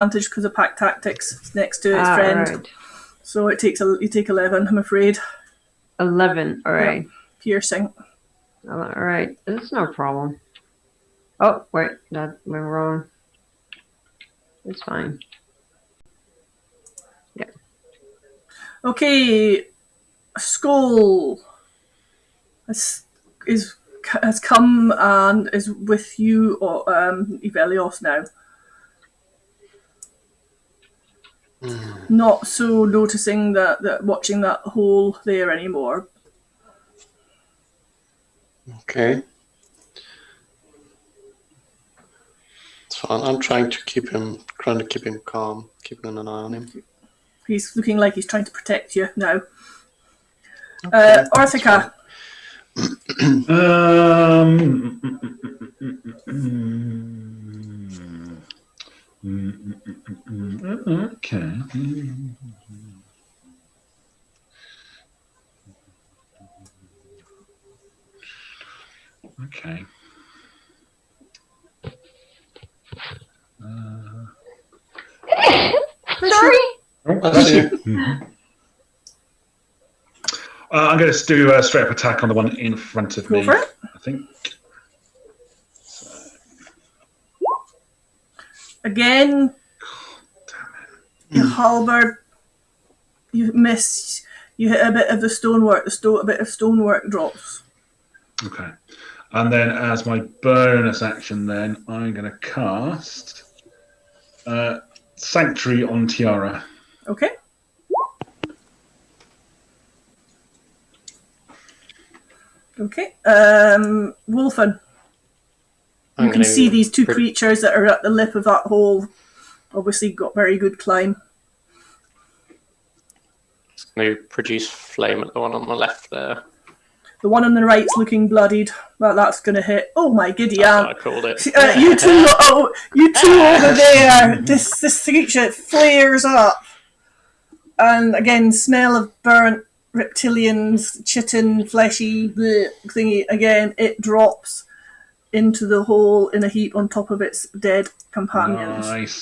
advantage because of pack tactics. It's next to its friend. Right. So you take 11, I'm afraid. 11, alright. Yep. Piercing. Alright, that's no problem. Oh, wait, that went wrong. It's fine. Yeah. Okay, Skull has come and is with you, Evelios, now. Not so noticing that watching that hole there anymore. Okay. It's fine. I'm trying to keep him calm, keeping an eye on him. He's looking like he's trying to protect you now. Okay, Orthica. Okay. Okay. Sorry. Bless you. I'm going to do a straight up attack on the one in front of me. Go for it. I think. Again, your halberd, you missed. You hit a bit of the stonework. A bit of stonework drops. Okay. And then as my bonus action then, I'm going to cast Sanctuary on Tiara. Okay. Okay. Wolfen. You can see these two creatures that are at the lip of that hole. Obviously got very good climb. Just going to produce flame at the one on the left there. The one on the right's looking bloodied. Well, that's going to hit. Oh my giddy aunt! I called it. You two, you two over there. This creature flares up, and again, smell of burnt reptilians, chitin, fleshy thingy. Again, it drops into the hole in a heap on top of its dead companions. Nice.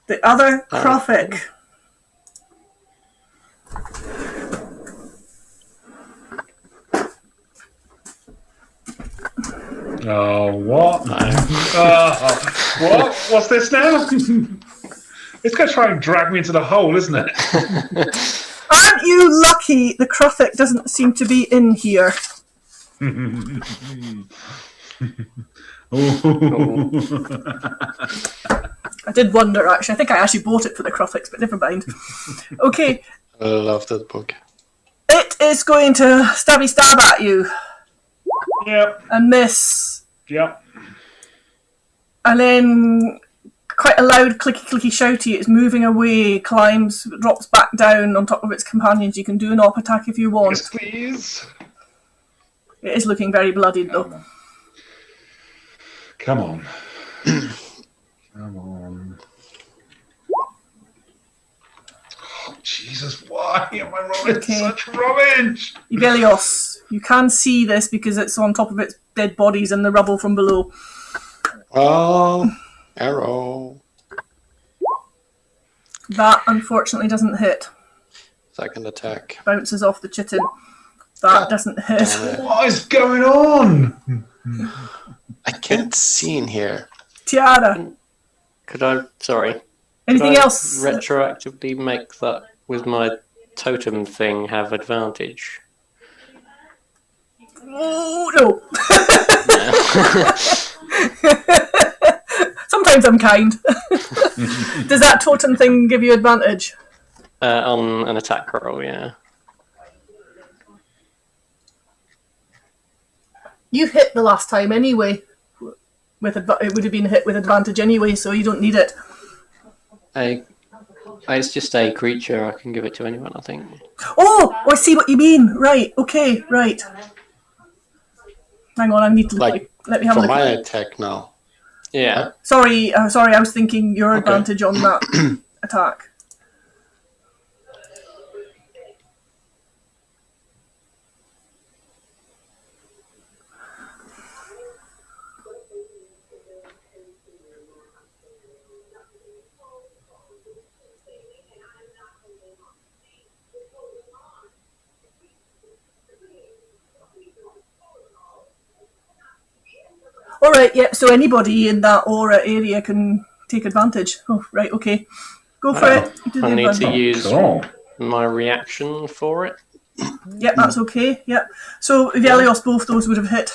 The other Krofik. Oh, what? What? What's this now? It's going to try and drag me into the hole, isn't it? Aren't you lucky the Krofik doesn't seem to be in here? I did wonder, actually. I think I actually bought it for the Krofiks, but never mind. Okay. I love that book. It is going to stab at you. Yep. And miss. Yep. And then quite a loud clicky shouty. It's moving away, climbs, drops back down on top of its companions. You can do an op attack if you want. Yes, please. It is looking very bloodied, though. Come on. Come on. Oh, Jesus, why am I rolling such rubbish? Evelios, you can see this because it's on top of its dead bodies and the rubble from below. Oh, arrow. That, unfortunately, doesn't hit. Second attack. Bounces off the chitin. That doesn't hit. What is going on? I can't see in here. Tiara. Could I, sorry. Anything else? Retroactively make that with my totem thing have advantage? Oh, no. Sometimes I'm kind. Does that totem thing give you advantage? On an attack roll, yeah. You hit the last time anyway. It would have been hit with advantage anyway, so you don't need it. It's just a creature. I can give it to anyone, I think. Oh, I see what you mean. Right. Okay. Right. Hang on. I need to let me have a look. For my attack now. Yeah. Sorry. I was thinking your advantage on that attack. All right, yep. So anybody in that aura area can take advantage. Oh, right, okay. Go for it. Do the I need to advantage. use Cool. my reaction for it. Yep, that's okay. Yep. So Velios, both those would have hit.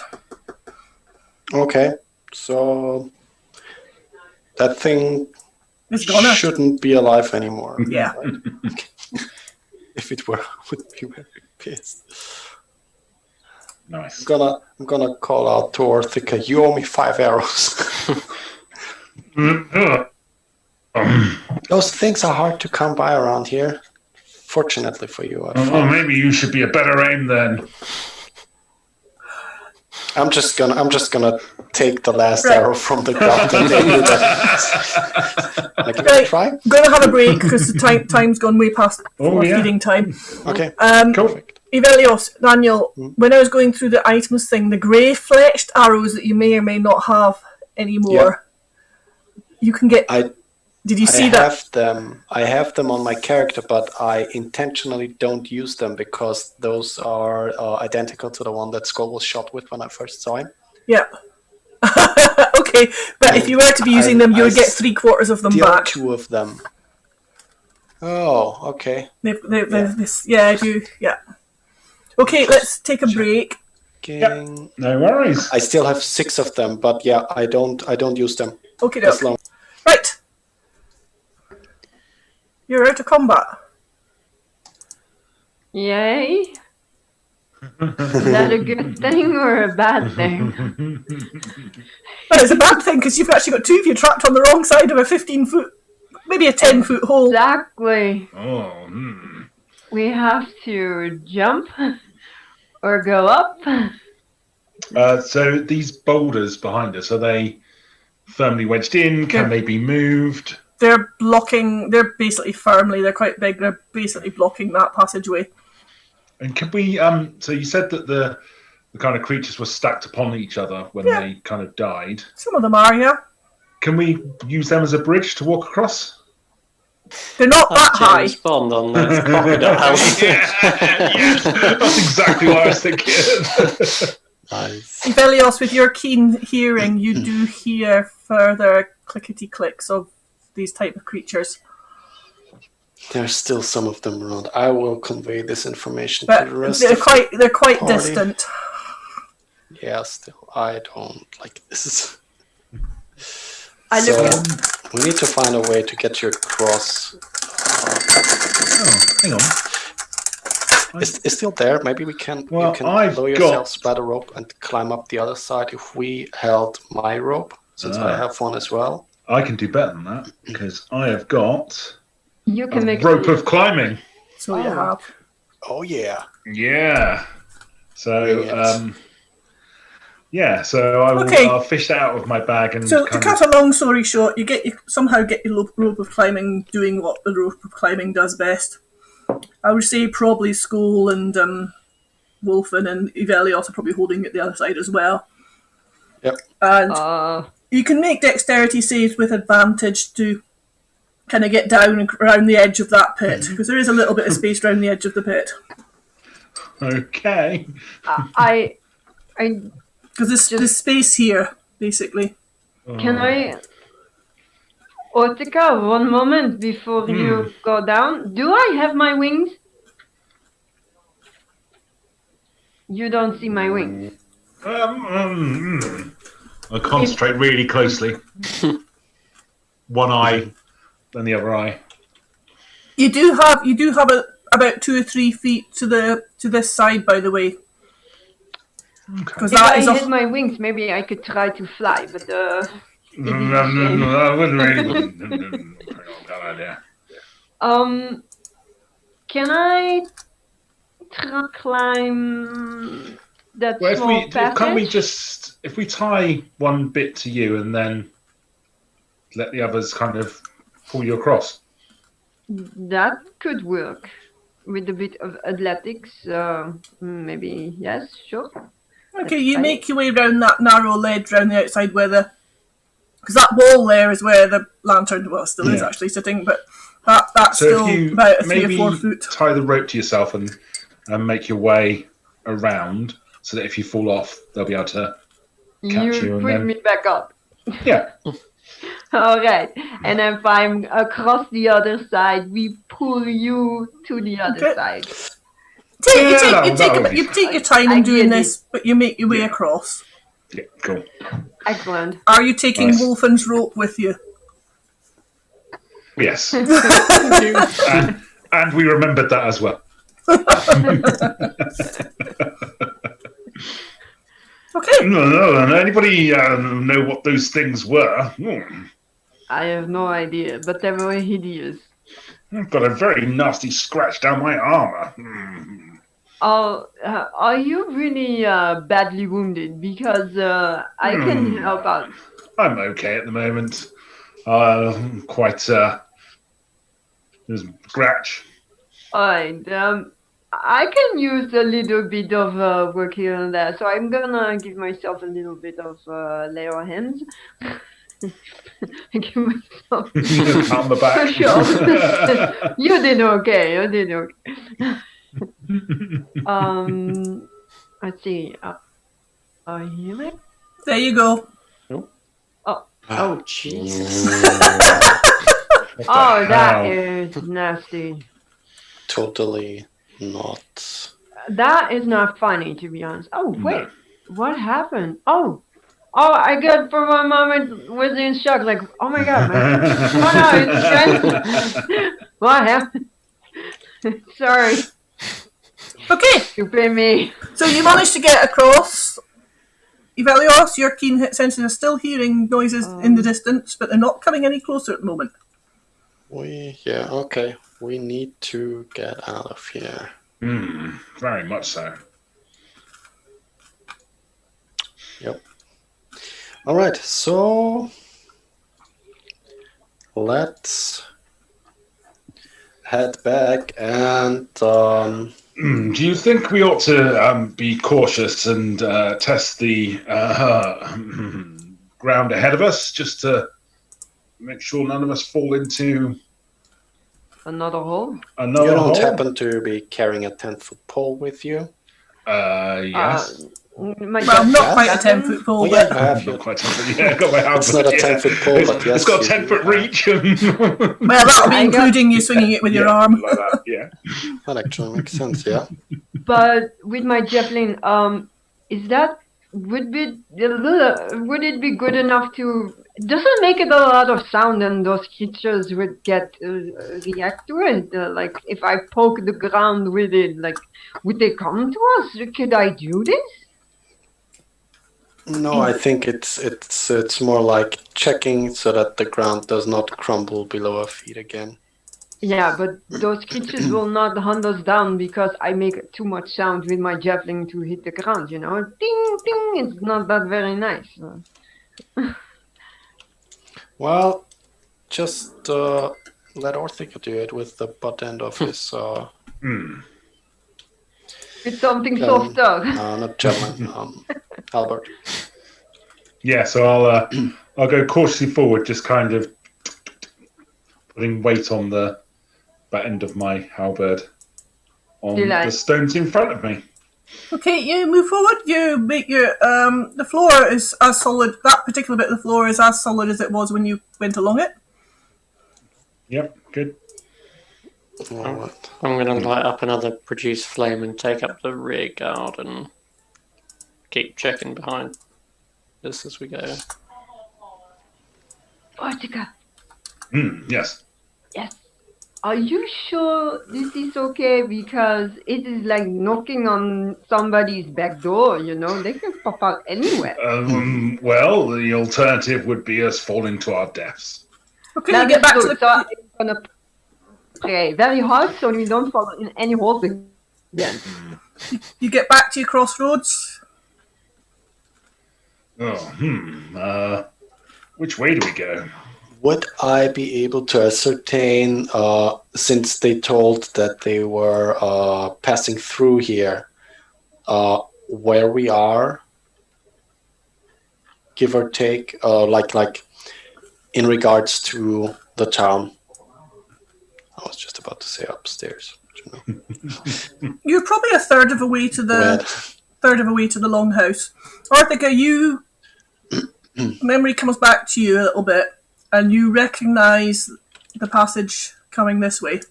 Okay, so that thing It's gonna. shouldn't be alive anymore. Yeah. Right? If it were, I would be very pissed. Nice. I'm gonna call out to Orthika. You owe me 5 arrows. Those things are hard to come by around here. Fortunately for you, Oh, maybe you should be a better aim then. I'm just gonna take the last Right. arrow from the ground and aim with it. Can I give it a Right. try? I'm going to have a break because the time's gone way past for yeah. feeding time. Okay. Cool. Perfect. Evelios, Daniel, when I was going through the items thing, the grey-fleshed arrows that you may or may not have anymore, you can get... Did you see that? I have them on my character, but I intentionally don't use them because those are identical to the one that Skull was shot with when I first saw him. Yeah. Okay, but if you were to be using them, you would get 3/4 of them The other back. 2 of them. Oh, okay. Yeah, I do. Yeah. Okay, let's take a break. Gang. No worries. I still have 6 of them, but yeah, I don't use them. Okay, As long right. You're out of combat. Yay. Is that a good thing or a bad thing? Well, it's a bad thing because you've actually got 2 of you trapped on the wrong side of a 15-foot, maybe a 10-foot hole. Exactly. Oh, We have to jump or go up. So these boulders behind us, are they firmly wedged in? Can they be moved? They're blocking. They're basically firmly. They're quite big. They're basically blocking that passageway. And can we? So you said that the kind of creatures were stacked upon each other when they kind of died. Some of them are, yeah. Can we use them as a bridge to walk across? They're not that high. James Bond on the crocodile. Yes, that's exactly what I was thinking. Nice. Velios, with your keen hearing, you do hear further clickety clicks of these type of creatures. There's still some of them around. I will convey this information But to the rest they're of quite party. distant. Yeah, still. I don't like this. I So, look we need to find a way to get you across. Oh, hang on. It's still there. Maybe we can. Well, you can I've lower got- yourselves by the rope and climb up the other side. If we held my rope, since I have one as well. I can do better than that because I have got You a can make rope of climbing. So you have. Oh yeah. Yeah. So Brilliant. so I will Okay. fish that out of my bag and So to kind cut a long story short, you somehow get your rope of climbing doing what the rope of climbing does best. I would say probably Skull and Wolfen and Evelios are probably holding it the other side as well. Yep. And you can make dexterity saves with advantage to kind of get down around the edge of that pit, because there is a little bit of space around the edge of the pit. Okay. I Because there's space here, basically. can I Otika, 1 moment before you go down. Do I have my wings? You don't see my wings. I concentrate really closely. One eye, then the other eye. You do have about 2 or 3 feet to this side, by the way. Because If that I is had my wings, maybe I could try to fly, but No, I wouldn't really. Bad idea. Can I climb that Well, small passage? can't we just if we tie one bit to you and then let the others kind of pull you across? That could work with a bit of athletics. Maybe yes, sure. okay. You make your way around that narrow ledge around the outside where because that wall there is where the lantern still is actually sitting, but that's So still if you about a 3 or maybe 4 foot. tie the rope to yourself and make your way around, so that if you fall off, they'll be able to catch you, and put then me back up. yeah. All right. And if I'm across the other side, we pull you to the other Okay. side. You take your time in doing get this, but you make your way Yeah. across. Yeah, cool. Excellent. Are you taking Nice. Wolfen's rope with you? Yes. and we remembered that as well. Okay. No. Anybody know what those things were? I have no idea, but they were hideous. I've got a very nasty scratch down my armor. Oh, are you really badly wounded? Because I can help out. I'm okay at the moment. Quite there's a scratch. Alright, I can use a little bit of work here and there, so I'm gonna give myself a little bit of lay on hands. Give myself On the back. Sure. You did okay. Let's see. Healing? There you go. Oh, Jesus. What the Oh, that hell? is nasty. Totally not. That is not funny, to be honest. Oh, wait. What happened? Oh, I got for one moment was in shock, like, oh my god, man. Oh no, it's what happened? Sorry, Okay. stupid me. So you managed to get across. Evelios, your keen senses are still hearing noises in the distance, but they're not coming any closer at the moment. Okay. We need to get out of here. Very much so. Yep. All right, so let's head back and Do you think we ought to be cautious and test the ground ahead of us, just to make sure none of us fall into Another hole? another you don't hole? happen to be carrying a 10-foot pole with you? Yes. Well, not quite a 10-foot pole, Oh, yeah, but you have. Not quite 10 foot. Yeah, got my hand. It's not a 10-foot pole, but yes. It's got a you 10-foot do have. reach. well, that'll be I got- including you swinging it with your arm. Like that, yeah. That actually makes sense, yeah. But with my javelin, is that would it be good enough to? Doesn't make it a lot of sound, and those creatures would react to it. Like if I poke the ground with it, like would they come to us? Could I do this? No, I think it's more like checking so that the ground does not crumble below our feet again. Yeah, but those creatures will not hunt us down because I make too much sound with my javelin to hit the ground. You know, ding ding. It's not that very nice. Well, just let Orthica do it with the butt end of his It's something Um, softer. not javelin, halberd. Yeah, so I'll go cautiously forward, just kind of putting weight on the butt end of my halberd on the stones in front of me. Okay, you move forward. You make your the floor is as solid. That particular bit of the floor is as solid as it was when you went along it. Yep, good. All right. I'm going to light up another produce flame and take up the rear guard and keep checking behind this as we go. Ortica, Yes. yes. Are you sure this is okay? Because it is like knocking on somebody's back door, you know? They can pop out anywhere. Well, the alternative would be us falling to our deaths. Okay, That you get is back to true. the So I'm gonna pray very hard so we don't fall in any holes again. you get back to your crossroads. Which way do we go? Would I be able to ascertain, since they told that they were passing through here, where we are, give or take, like in regards to the town? I was just about to say upstairs. You know. You're probably a third of a way to the Red. longhouse. Orthica, you memory comes back to you a little bit, and you recognise the passage coming this way.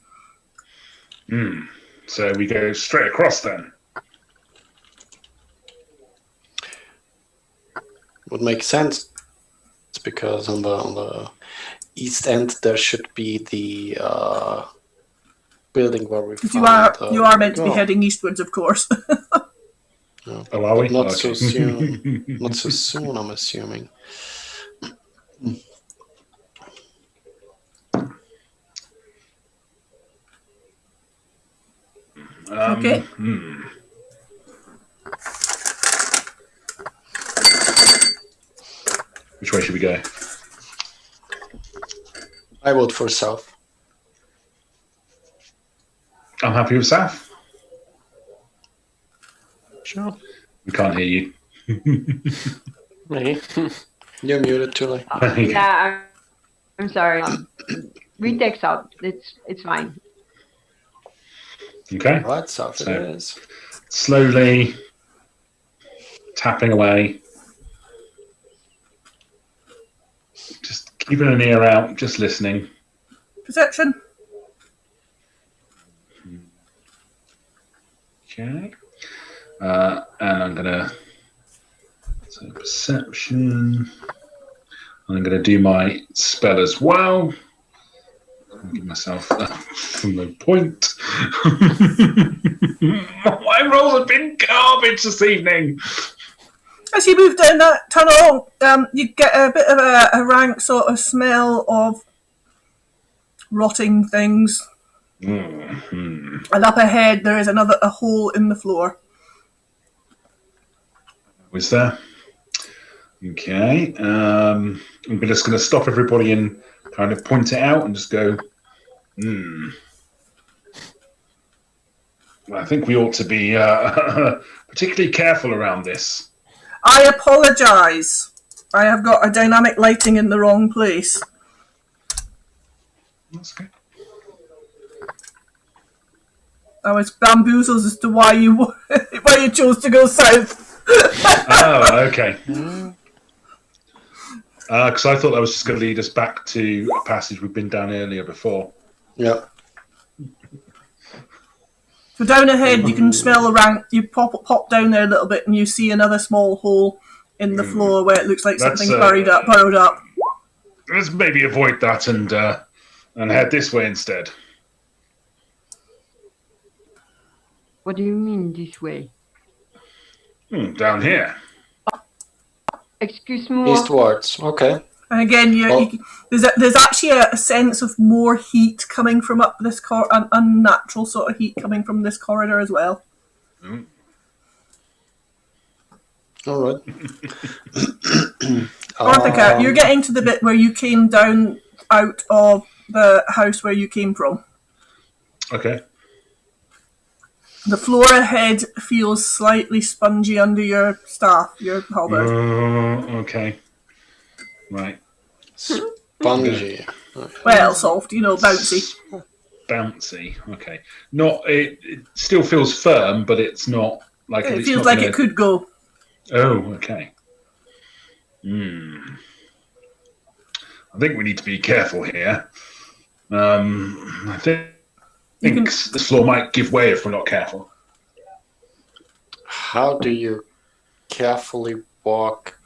So we go straight across then. Would make sense. It's because on the east end there should be the building where we found. You are meant to be heading eastwards, of course. Oh, are we? Not so soon. Not so soon, I'm assuming. Okay. Which way should we go? I vote for south. I'm happy with south. Sure. We can't hear you. Me? You're muted, Tuli. Yeah, I'm sorry. We take south. It's fine. Okay. Right, south it is. Slowly tapping away. Just keeping an ear out, just listening. Perception. Okay. And I'm gonna perception. I'm gonna do my spell as well. I'll give myself no point. My rolls have been garbage this evening. As you move down that tunnel, you get a bit of a rank sort of smell of rotting things. Mm-hmm. And up ahead, there is a hole in the floor. Was there? Okay. I'm just going to stop everybody and kind of point it out and just go, Well, I think we ought to be particularly careful around this. I apologise. I have got a dynamic lighting in the wrong place. That's okay. I was bamboozled as to why you chose to go south. Oh, okay. Because I thought that was just going to lead us back to a passage we've been down earlier before. Yeah. So down ahead, you can smell the rank. You pop down there a little bit, and you see another small hole in the floor where it looks like something burrowed up. Let's maybe avoid that and head this way instead. What do you mean this way? Down here. Excuse me. Eastwards. Okay. And again, there's actually a sense of more heat coming from up this an unnatural sort of heat coming from this corridor as well. All right. Arthika, you're getting to the bit where you came down out of the house where you came from. Okay. The floor ahead feels slightly spongy under your staff, your halberd. Okay. Right. Spongy. Well, soft, bouncy. Bouncy. Okay. It still feels firm, but it's not like It feels like it could go. Oh, okay. I think we need to be careful here. I think this floor might give way if we're not careful. How do you carefully walk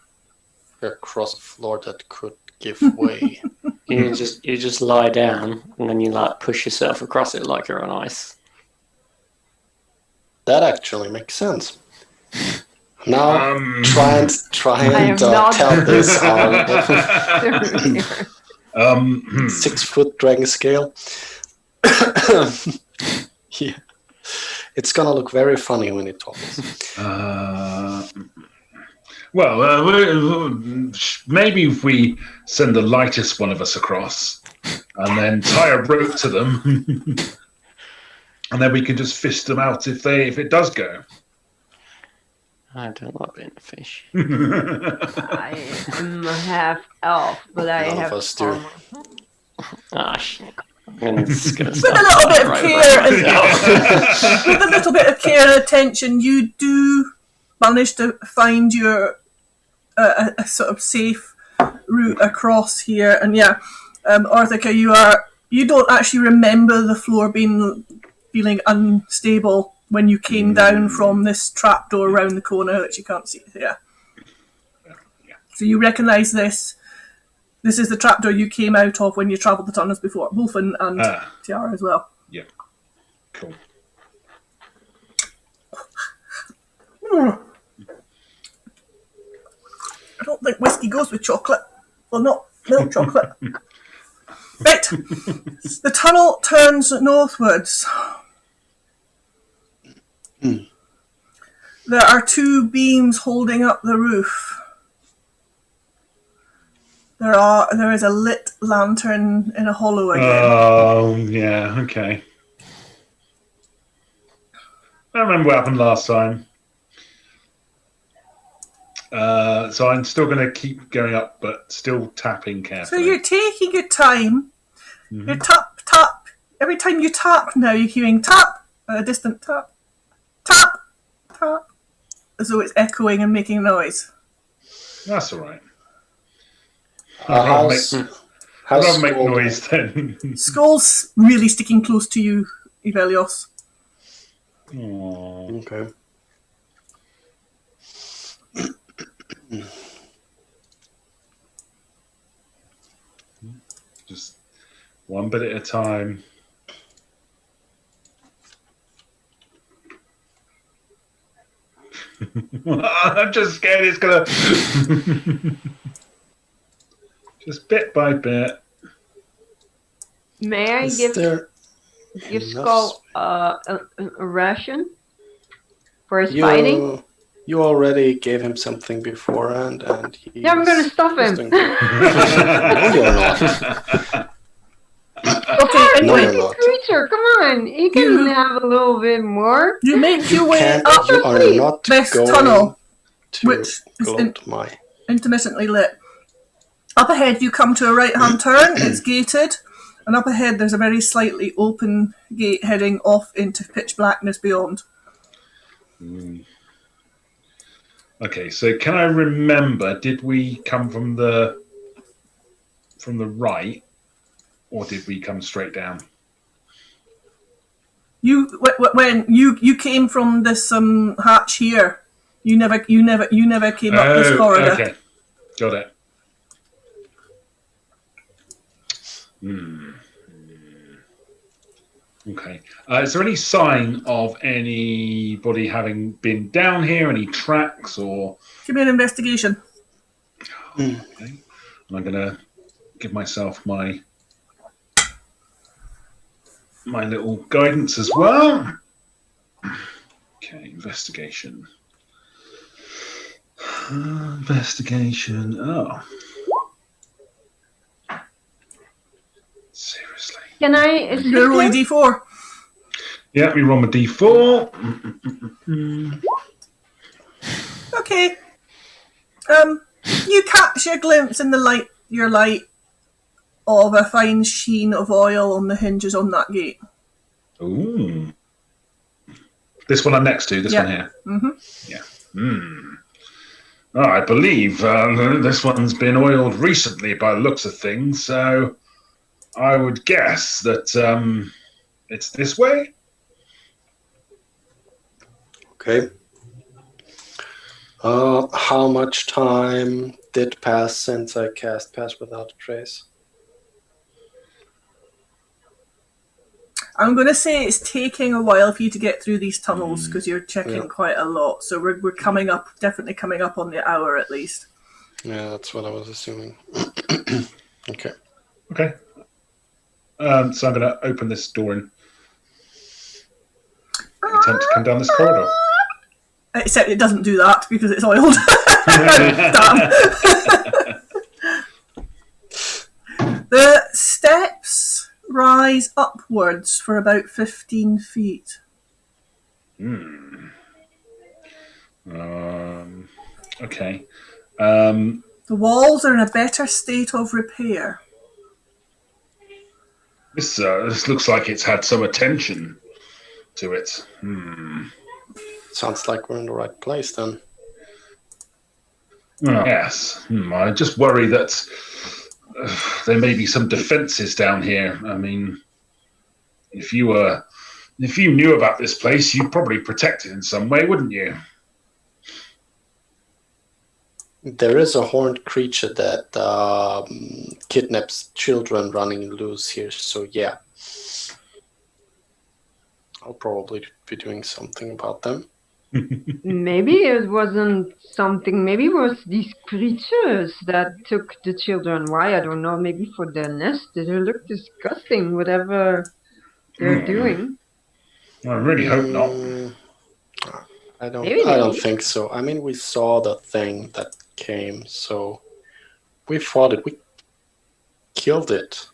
across a floor that could give way? You just lie down and then you push yourself across it like you're on ice. That actually makes sense. Now try and tell this on 6 foot dragon scale. Yeah, it's gonna look very funny when it talks. Maybe if we send the lightest one of us across and then tie a rope to them, and then we can just fish them out if it does go. I don't like being a fish. I am half elf, but I None have of us do. armor. Ah, shit. I'm just gonna With a little bit of with a little bit of care and attention, you do manage to find your a sort of safe route across here. And yeah, Orthica, you don't actually remember the floor feeling unstable when you came down from this trapdoor around the corner, which you can't see. Yeah. So you recognise this. This is the trapdoor you came out of when you travelled the tunnels before. Wolfen and Tiara as well. Yeah. Cool. I don't think whiskey goes with chocolate. Well, not milk chocolate. Right. The tunnel turns northwards. There are 2 beams holding up the roof. There is a lit lantern in a hollow again. Oh, yeah, okay. I remember what happened last time. So I'm still going to keep going up, but still tapping So carefully. you're taking your time. Mhm. You tap, tap. Every time you tap now, you're hearing tap, a distant tap, tap, tap, as though it's echoing and making noise. That's all right. How's I'd rather make Skull- noise then. Skull's really sticking close to you, Evelios. Aww. Okay. Just one bit at a time. I'm just scared it's gonna. Just bit by bit. May I Is give there your enough skull a ration for his fighting? You already gave him something beforehand, and he. Yeah, I'm gonna stuff him. No, you're not. Okay, No, anyway, you're not. Creature, come on, he can You- have a little bit more. you make your way Can't, up you are not this going tunnel, to which is gloat my. intermittently lit. Up ahead, you come to a right-hand turn. It's gated, and up ahead, there's a very slightly open gate heading off into pitch blackness beyond. Okay, so can I remember? Did we come from the right, or did we come straight down? When you came from this hatch here, you never came up this corridor. Okay, got it. Okay. Is there any sign of anybody having been down here? Any tracks or? Give me an investigation. Okay. And I'm gonna give myself my little guidance as well. Okay, investigation. Investigation. Oh. Seriously. Can I assist You're gonna roll a him? d4. Yeah, we roll a d4. Okay. You catch a glimpse in your light of a fine sheen of oil on the hinges on that gate. Ooh. This one I'm next to, this Yeah. one here. Mm-hmm. Yeah. Oh, I believe this one's been oiled recently by the looks of things, so I would guess that it's this way. Okay. How much time did pass since I cast Pass Without a Trace? I'm going to say it's taking a while for you to get through these tunnels because you're checking quite a lot. So we're definitely coming up on the hour at least. Yeah, that's what I was assuming. Okay. Okay. So I'm going to open this door and attempt to come down this corridor. Except it doesn't do that because it's oiled. Damn. The steps rise upwards for about 15 feet. Okay. The walls are in a better state of repair. This looks like it's had some attention to it. Sounds like we're in the right place then. Oh, yes. I just worry that there may be some defences down here. I mean, if you knew about this place, you'd probably protect it in some way, wouldn't you? There is a horned creature that kidnaps children running loose here, so yeah. I'll probably be doing something about them. Maybe it wasn't something. Maybe it was these creatures that took the children. Why? I don't know. Maybe for their nest. They look disgusting. Whatever they're doing. I really hope not. I Maybe don't think so. I mean, we saw the thing that came, so we fought it. We killed it.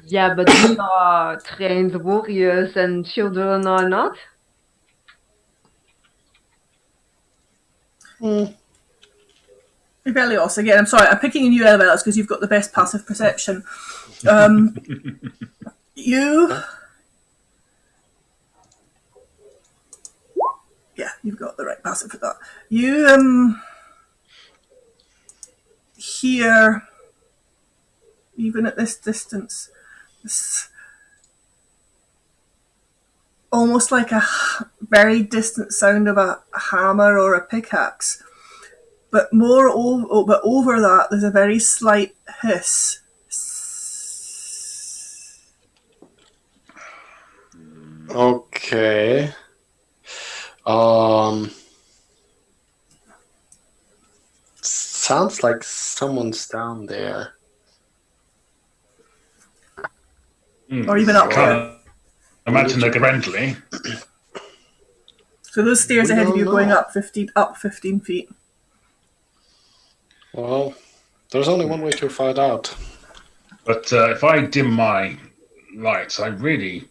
Yeah, but we are trained warriors, and children are not. Rebellios, again, I'm sorry, I'm picking on you, Rebellios, because you've got the best passive perception. You... Yeah, you've got the right passive for that. You, hear, even at this distance, this almost like a very distant sound of a hammer or a pickaxe. But over that, there's a very slight hiss. Okay. Sounds like someone's down there. Or even up there. Imagine they're friendly. So those stairs We ahead of don't you going know. up 15 feet. Well, there's only one way to find out. But if I dim my lights, I'm really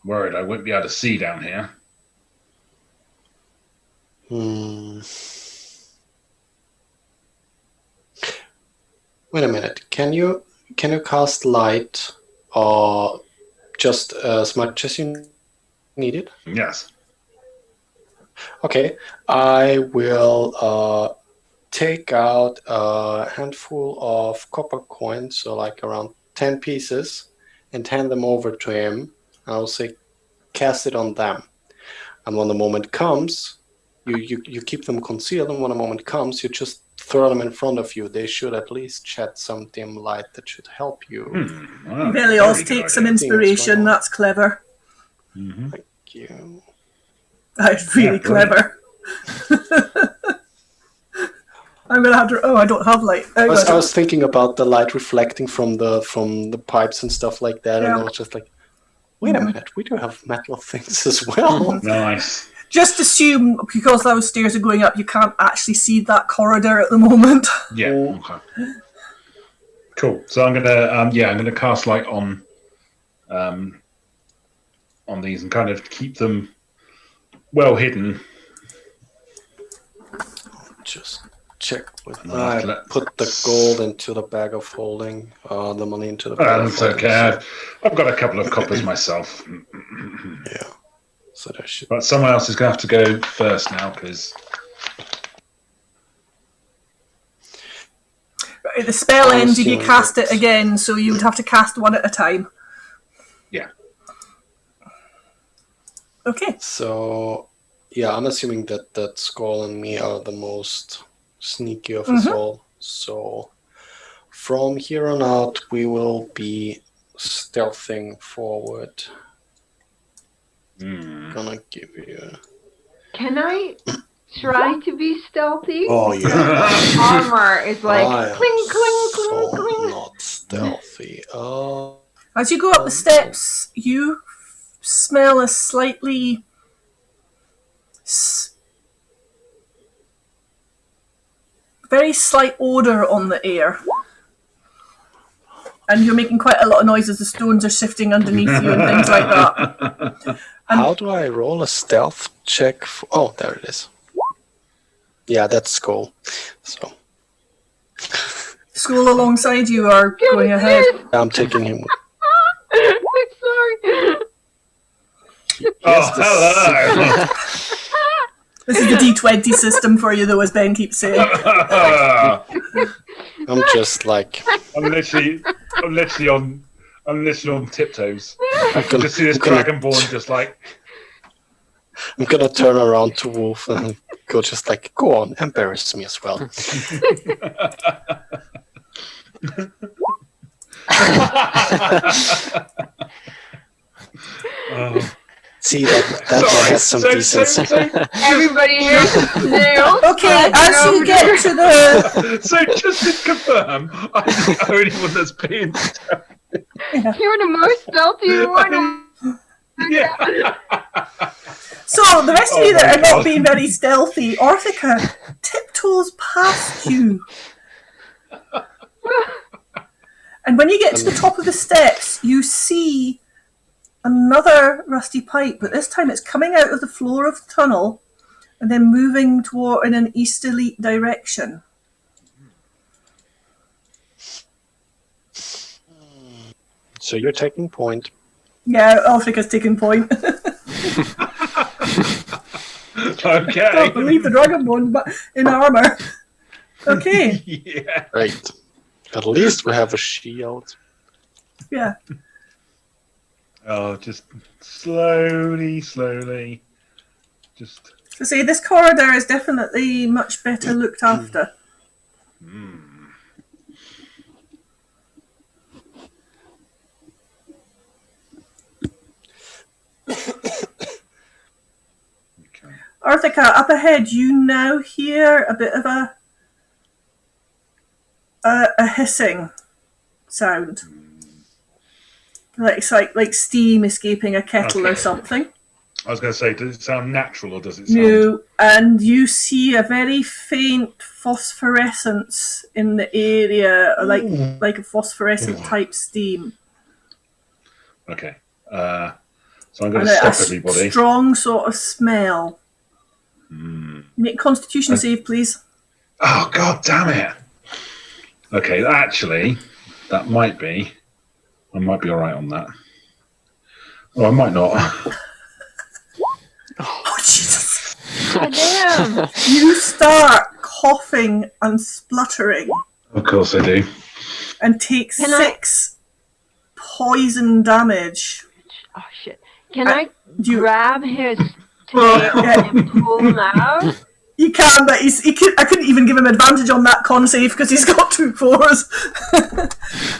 worried I won't be able to see down here. Wait a minute. Can you cast light just as much as you need it? Yes. Okay. I will take out a handful of copper coins, so like around 10 pieces, and hand them over to him. I'll say, cast it on them. And when the moment comes, you keep them concealed, and when the moment comes, you just throw them in front of you. They should at least shed some dim light that should help you. Well, Belials, very take good some idea. inspiration. That's clever. Thank you. That's really Yeah, brilliant. clever. I'm gonna have to. Oh, I don't have light. I was thinking about the light reflecting from the pipes and stuff like that, and I was just like, wait a minute, we do have metal things as well. Nice. Just assume, because those stairs are going up, you can't actually see that corridor at the moment. Yeah. Okay. Cool. So I'm gonna cast light on these and kind of keep them well hidden. Just check with No, I've I let- put the gold into the bag of holding, the money into the bag of That's holding. okay. I've got a couple of coppers myself, Yeah. So there should. but someone else is going to have to go first now because The spell I'm ends and you assuming cast it that- again, so you would have to cast one at a time. yeah. Okay. So yeah, I'm assuming that Skull and me are the most sneaky of us all. So from here on out, we will be stealthing forward. Gonna give you. Can I try to be stealthy? Oh yeah. Armor is like I am cling, cling, so cling, cling. not stealthy. As you go up the steps, you smell a slightly very slight odor on the air. And you're making quite a lot of noise as the stones are shifting underneath you and things like that. How do I roll a stealth check? Oh, there it is. Yeah, that's Skull. So School alongside you are going ahead. I'm taking him. I'm sorry. Oh, hello. This is the D20 system for you, though, as Ben keeps saying. I'm just like I'm literally on tiptoes. I can just see this I'm gonna- dragonborn just like. I'm gonna turn around to Wolf and go just like, go on, embarrass me as well. See that one has some decency. Everybody here's snails. Okay, as you get to the... So just to confirm, I'm the only one that's being. You're the most stealthy one. Yeah. So, the rest of Oh you that my are not God. being very stealthy, Orthica tiptoes past you. And when you get to the top of the steps, you see another rusty pipe, but this time it's coming out of the floor of the tunnel and then moving toward in an easterly direction. So you're taking point. Yeah, Orthica's taking point. Okay. Can't believe the dragonborn but in armor. Okay, Yeah. Right. At least we have a shield. yeah. Oh, just slowly. Just. So say this corridor is definitely much better looked after. Okay. Orthica, up ahead, you now hear a bit of a hissing sound. Like it's like steam escaping a kettle or Okay. something. I was going to say, does it sound natural or does it sound? No, and you see a very faint phosphorescence in the area, like a phosphorescent type steam. Okay. So I'm going And to a stop everybody. strong sort of smell. Make a Constitution save, please. Oh, God damn it. Okay, actually, that might be. I might be all right on that. Oh, I might not. Oh, Jesus. God damn. You start coughing and spluttering Of course I do. and take Can I- 6 poison damage. Oh shit. Can I you- grab his tail and pull him out? You can, but I couldn't even give him advantage on that con save because he's got 2 4s.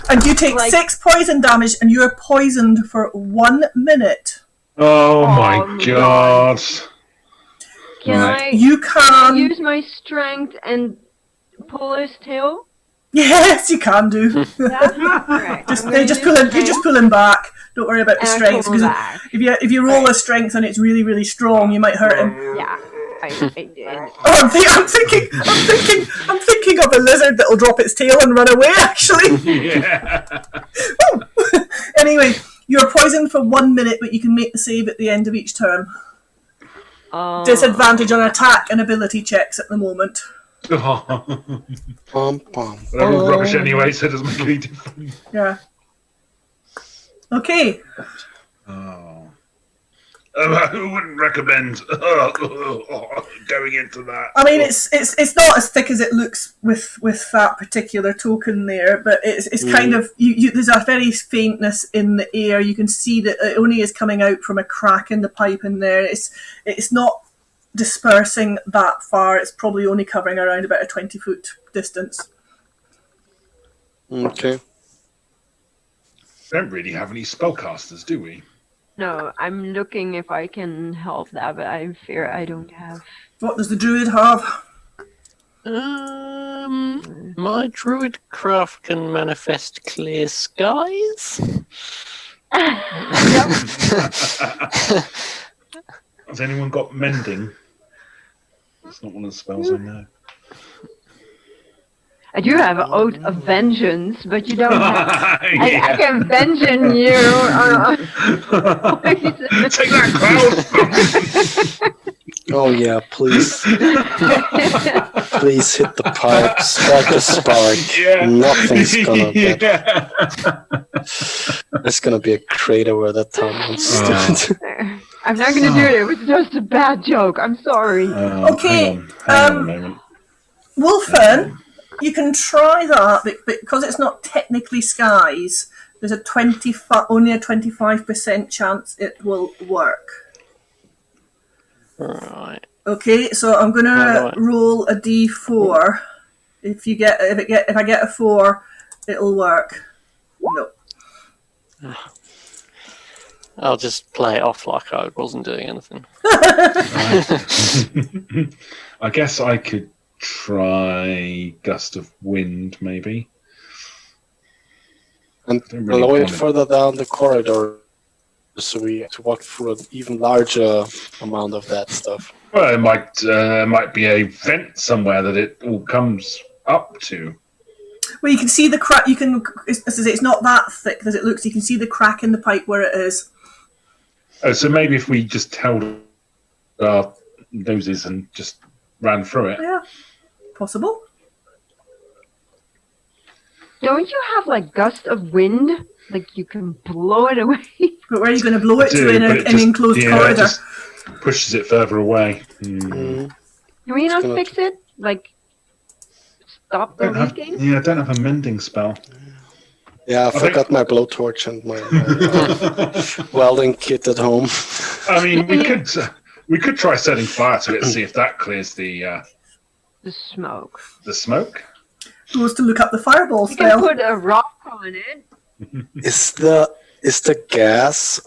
And you take Like- 6 poison damage and you are poisoned for 1 minute. Oh, my my God. Can Right. You can... use my strength and pull his tail? Yes, you can do. Right. You just pull him back. Don't worry about the strength. Pull him Because back. if you roll a strength and it's really, really strong, you might hurt him. Yeah, I did. Oh, I'm thinking of a lizard that'll drop its tail and run away. Actually, Yeah. anyway, you're poisoned for 1 minute, but you can make the save at the end of each turn. Disadvantage on attack and ability checks at the moment. Oh. Bum, bum. But everyone's rubbish anyway, so it doesn't make any difference. Yeah. Okay. Oh. Who wouldn't recommend going into that? I mean, it's not as thick as it looks with that particular token there, but it's kind of there's a very faintness in the air. You can see that it only is coming out from a crack in the pipe in there. It's not dispersing that far. It's probably only covering around about a 20-foot distance. Okay. We don't really have any spellcasters, do we? No, I'm looking if I can help that, but I fear I don't have. What does the druid have? My druid craft can manifest clear skies. Has anyone got mending? That's not one of the spells I know. I do have an Oath of Vengeance, but you don't have. I Yeah. can vengeance you. Take that, Klaus! Oh yeah, please. Please hit the pipe. Strike a spark. Yeah. Nothing's gonna get. Yeah. There's gonna be a crater where that tunnel is. I'm not gonna do it. It was just a bad joke. I'm sorry. Okay, Hang on a moment. Wolfen, you can try that, but because it's not technically skies, there's only a 25% chance it will work. Right. Okay, so I'm gonna roll a d4. If I get a 4, it'll work. No. I'll just play it off like I wasn't doing anything. I guess I could try gust of wind, maybe. And Don't really blow it want it. further down the corridor, so we have to walk through an even larger amount of that stuff. Well, it might be a vent somewhere that it all comes up to. Well, you can see the crack. It's not that thick as it looks. You can see the crack in the pipe where it is. Oh, so maybe if we just held our noses and just ran through it. Yeah, possible. Don't you have like gust of wind? Like you can blow it away. But where are you going to blow it to in but it an just- enclosed It corridor? just pushes it further away. Mm. Can we not gonna- fix it? Like stop the leaking? I don't have a mending spell. Yeah, I think- forgot my blowtorch and my welding kit at home. I mean, we could try setting fire to it and see if that clears the The smoke. smoke. Who wants to look up the fireball You can spell? put a rock on it. Is the gas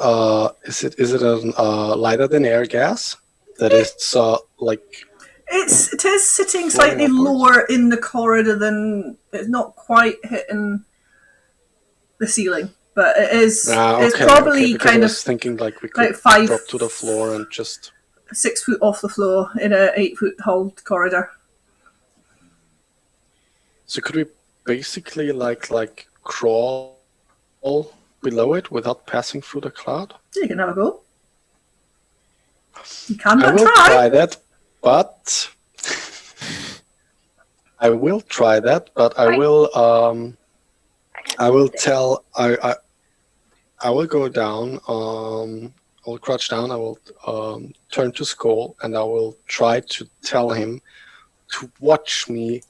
is it lighter than air gas? That is like It is sitting slightly upwards. lower in the corridor than it's not quite hitting the ceiling, but it is. It's probably because I kind of was thinking like we could like 5 drop to the floor and just 6 foot off the floor in a 8-foot tall corridor. so could we basically like crawl below it without passing through the cloud? You can have a go. You can I but will try. try that, but I will try that, but I will tell I will go down. I'll crouch down. I will turn to Skull, and I will try to tell him to watch me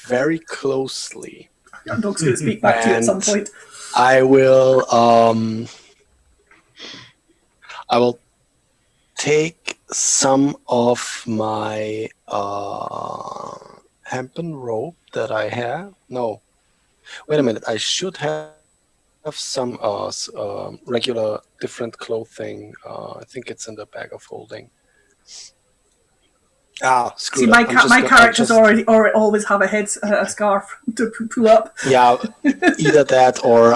very closely. That dog's going to speak back to you at some And- point. I will take some of my hempen rope that I have. No, wait a minute. I should have some regular different clothing. I think it's in the bag of holding. Screw See, it. my I'm just gonna- characters always have a scarf to pull up. Yeah, either that or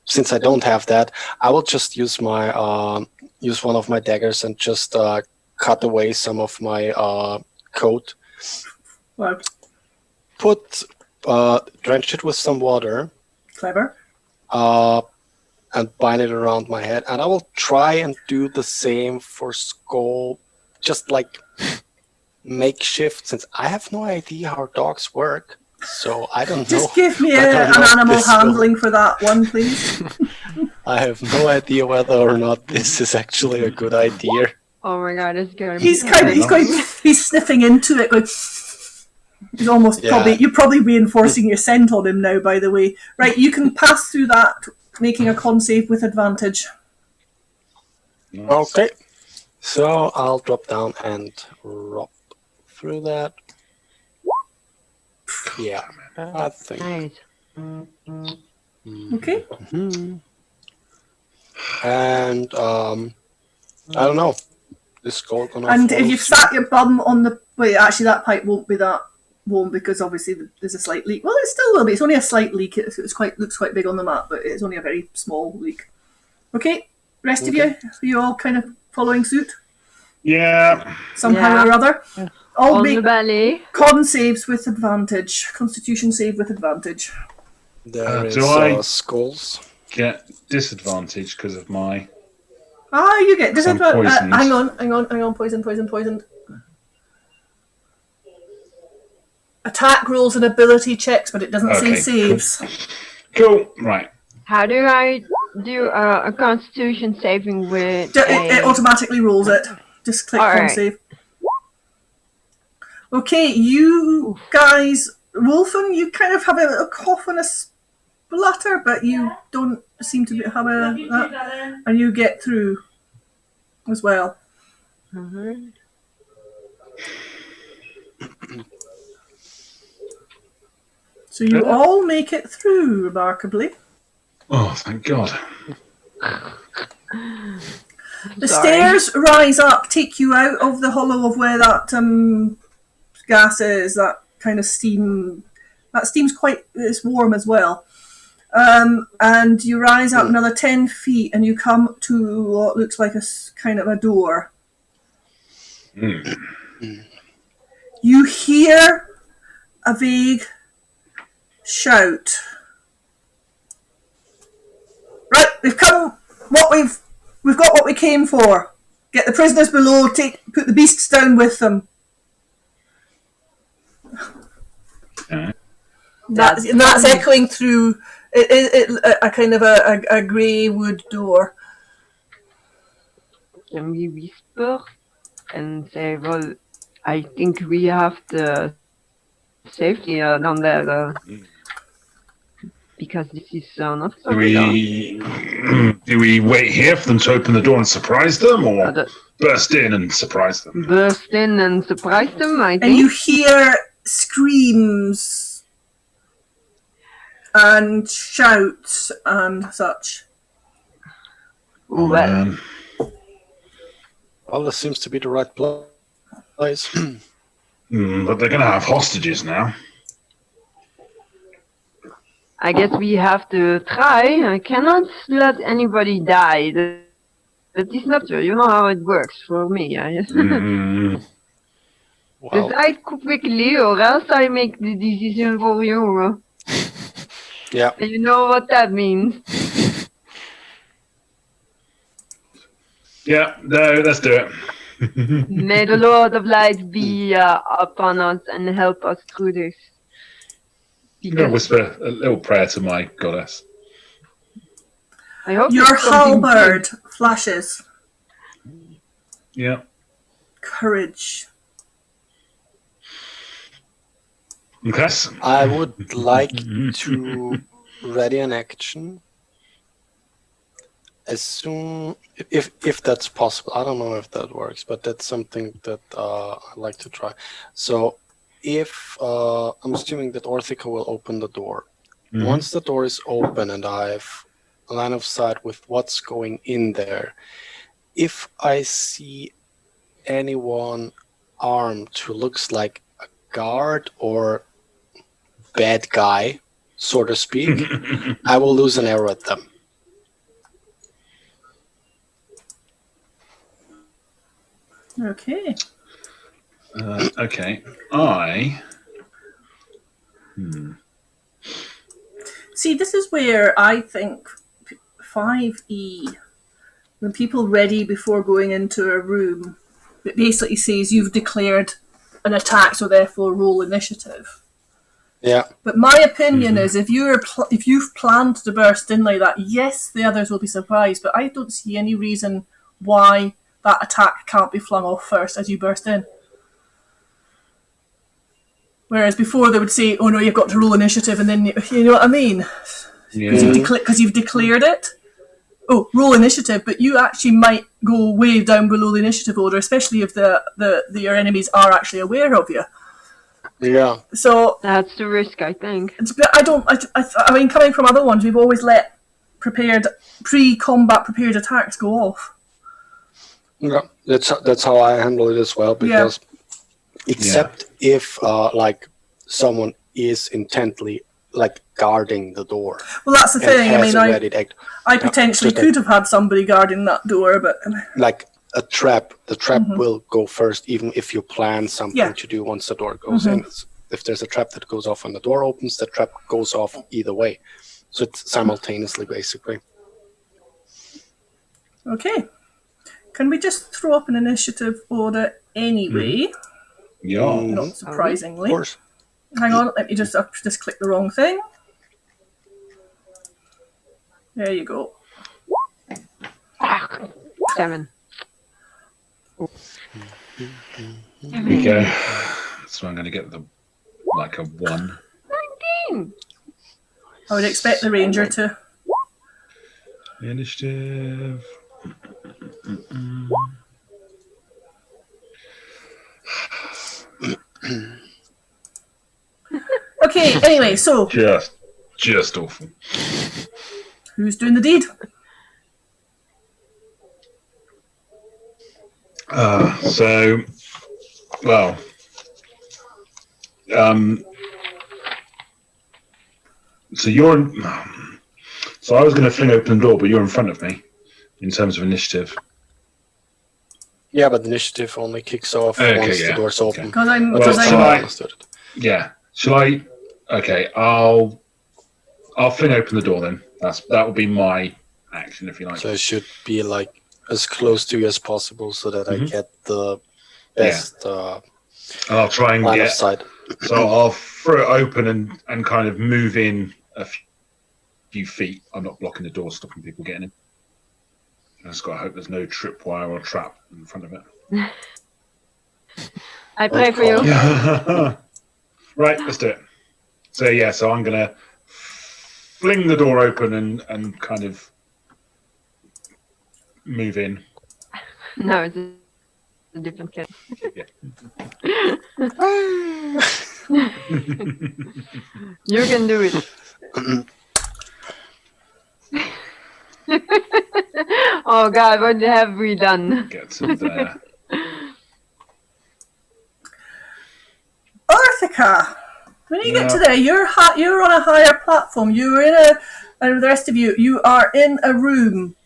since I don't have that, I will just use my use one of my daggers and just cut away some of my coat. Well, Drench it with some water, clever. and bind it around my head. And I will try and do the same for Skull, just like makeshift, since I have no idea how dogs work. So I don't know. Just give me whether or an not animal this will- handling for that one, please. I have no idea whether or not this is actually a good idea. Oh my god, it's gonna be. He's sniffing into it, going. He's almost Yeah. you're probably reinforcing your scent on him now. By the way, right? You can pass through that, making a con save with advantage. Nice. Okay. So I'll drop down and drop through that. Yeah, I think. Nice. Okay. Mhm. And I don't know. Is Skull gonna? And follow if you've suit? sat your bum on the wait, actually that pipe won't be that warm because obviously there's a slight leak. Well, it still will be. It's only a slight leak. It's looks quite big on the map, but it's only a very small leak. Okay, rest of you, are you all kind of following suit Yeah. somehow Yeah. or other? All On the make belly. con saves with advantage. Constitution save with advantage. There is do I- Skulls. Get disadvantage because of my. Ah, you get Some disadvantage. poisons. Hang on. Poisoned. Attack rolls and ability checks, but it doesn't say Okay, saves. Cool. Right. How do I do a Constitution saving with It automatically rolls it. Just click All con right. save. Okay, you guys, Wolfen, you kind of have a little cough and a splutter, but you don't seem to have that, and you get through as well. Mhm. So you all make it through, remarkably. Oh, thank God. The stairs rise up, take you out of the hollow of where that gas is, that kind of steam. That steam's it's warm as well. And you rise up another 10 feet and you come to what looks like a kind of a door. You hear a vague shout. Right, we've got what we came for. Get the prisoners below, put the beasts down with them. That's echoing through a kind of a grey wood door. Can we whisper and say, well, I think we have the safety down there because this is not so good. Do we wait here for them to open the door and surprise them, or burst in and surprise them? Burst in and surprise them, I think. And you hear screams and shouts and such. Well, Well, this seems to be the right place. But they're going to have hostages now. I guess we have to try. I cannot let anybody die. That is not true. You know how it works for me. Well, Decide quickly or else I make the decision for you. yeah. You know what that means. Yeah, no, let's do it. May the Lord of Light be upon us and help us through this. I'm going to whisper a little prayer to my goddess. I hope Your it's something halberd flashes. Yeah. Courage. Okay. I would like to ready an action as soon, if that's possible. I don't know if that works, but that's something that I'd like to try. So if I'm assuming that Orthica will open the door. Mhm. Once the door is open and I have a line of sight with what's going in there, if I see anyone armed who looks like a guard or bad guy, so to speak, I will lose an arrow at them. Okay. Okay. See, this is where I think 5E, when people ready before going into a room, it basically says you've declared an attack, so therefore roll initiative. Yeah. But my opinion is, if you've planned to burst in like that, yes, the others will be surprised, but I don't see any reason why that attack can't be flung off first as you burst in. Whereas before they would say, oh no, you've got to roll initiative, and then, you know what I mean? Because you've declared it. Oh, roll initiative, but you actually might go way down below the initiative order, especially if your enemies are actually aware of you. Yeah. So That's the risk, I think. I mean, coming from other ones, we've always let pre-combat prepared attacks go off. Yeah, that's how I handle it as well, because except if like someone is intently like guarding the door. Well, that's the thing. I mean, I potentially just could have had somebody guarding that door, but like a trap. The trap will go first, even if you plan something to do once the door goes in. If there's a trap that goes off when the door opens, the trap goes off either way. So it's simultaneously, basically. okay. Can we just throw up an initiative order anyway? Yeah. Not surprisingly. Of course. Hang on, let me just click the wrong thing. There you go. 7. There we go. So I'm going to get a 1. 19. I would expect the ranger to. Initiative. Okay, anyway, so Just awful. who's doing the deed? So you're in, so I was going to fling open the door, but you're in front of me in terms of initiative. Yeah, but the initiative only kicks off once the door's open. Because I'm. Yeah. Shall I? Okay, I'll fling open the door then. That will be my action, if you like. So it should be like as close to you as possible, so that I get the best. And I'll try and line get. Of sight. So I'll throw it open and kind of move in a few feet. I'm not blocking the door, stopping people getting in. I just got to hope there's no tripwire or trap in front of it. I pray for you. Right, let's do it. So yeah, so I'm gonna fling the door open and kind of move in. No, it's a different kid. Yeah. You can do it. Oh God, what have we done? Get to there. Arthika, when you get to there, you're on a higher platform. You're in and the rest of you are in a room.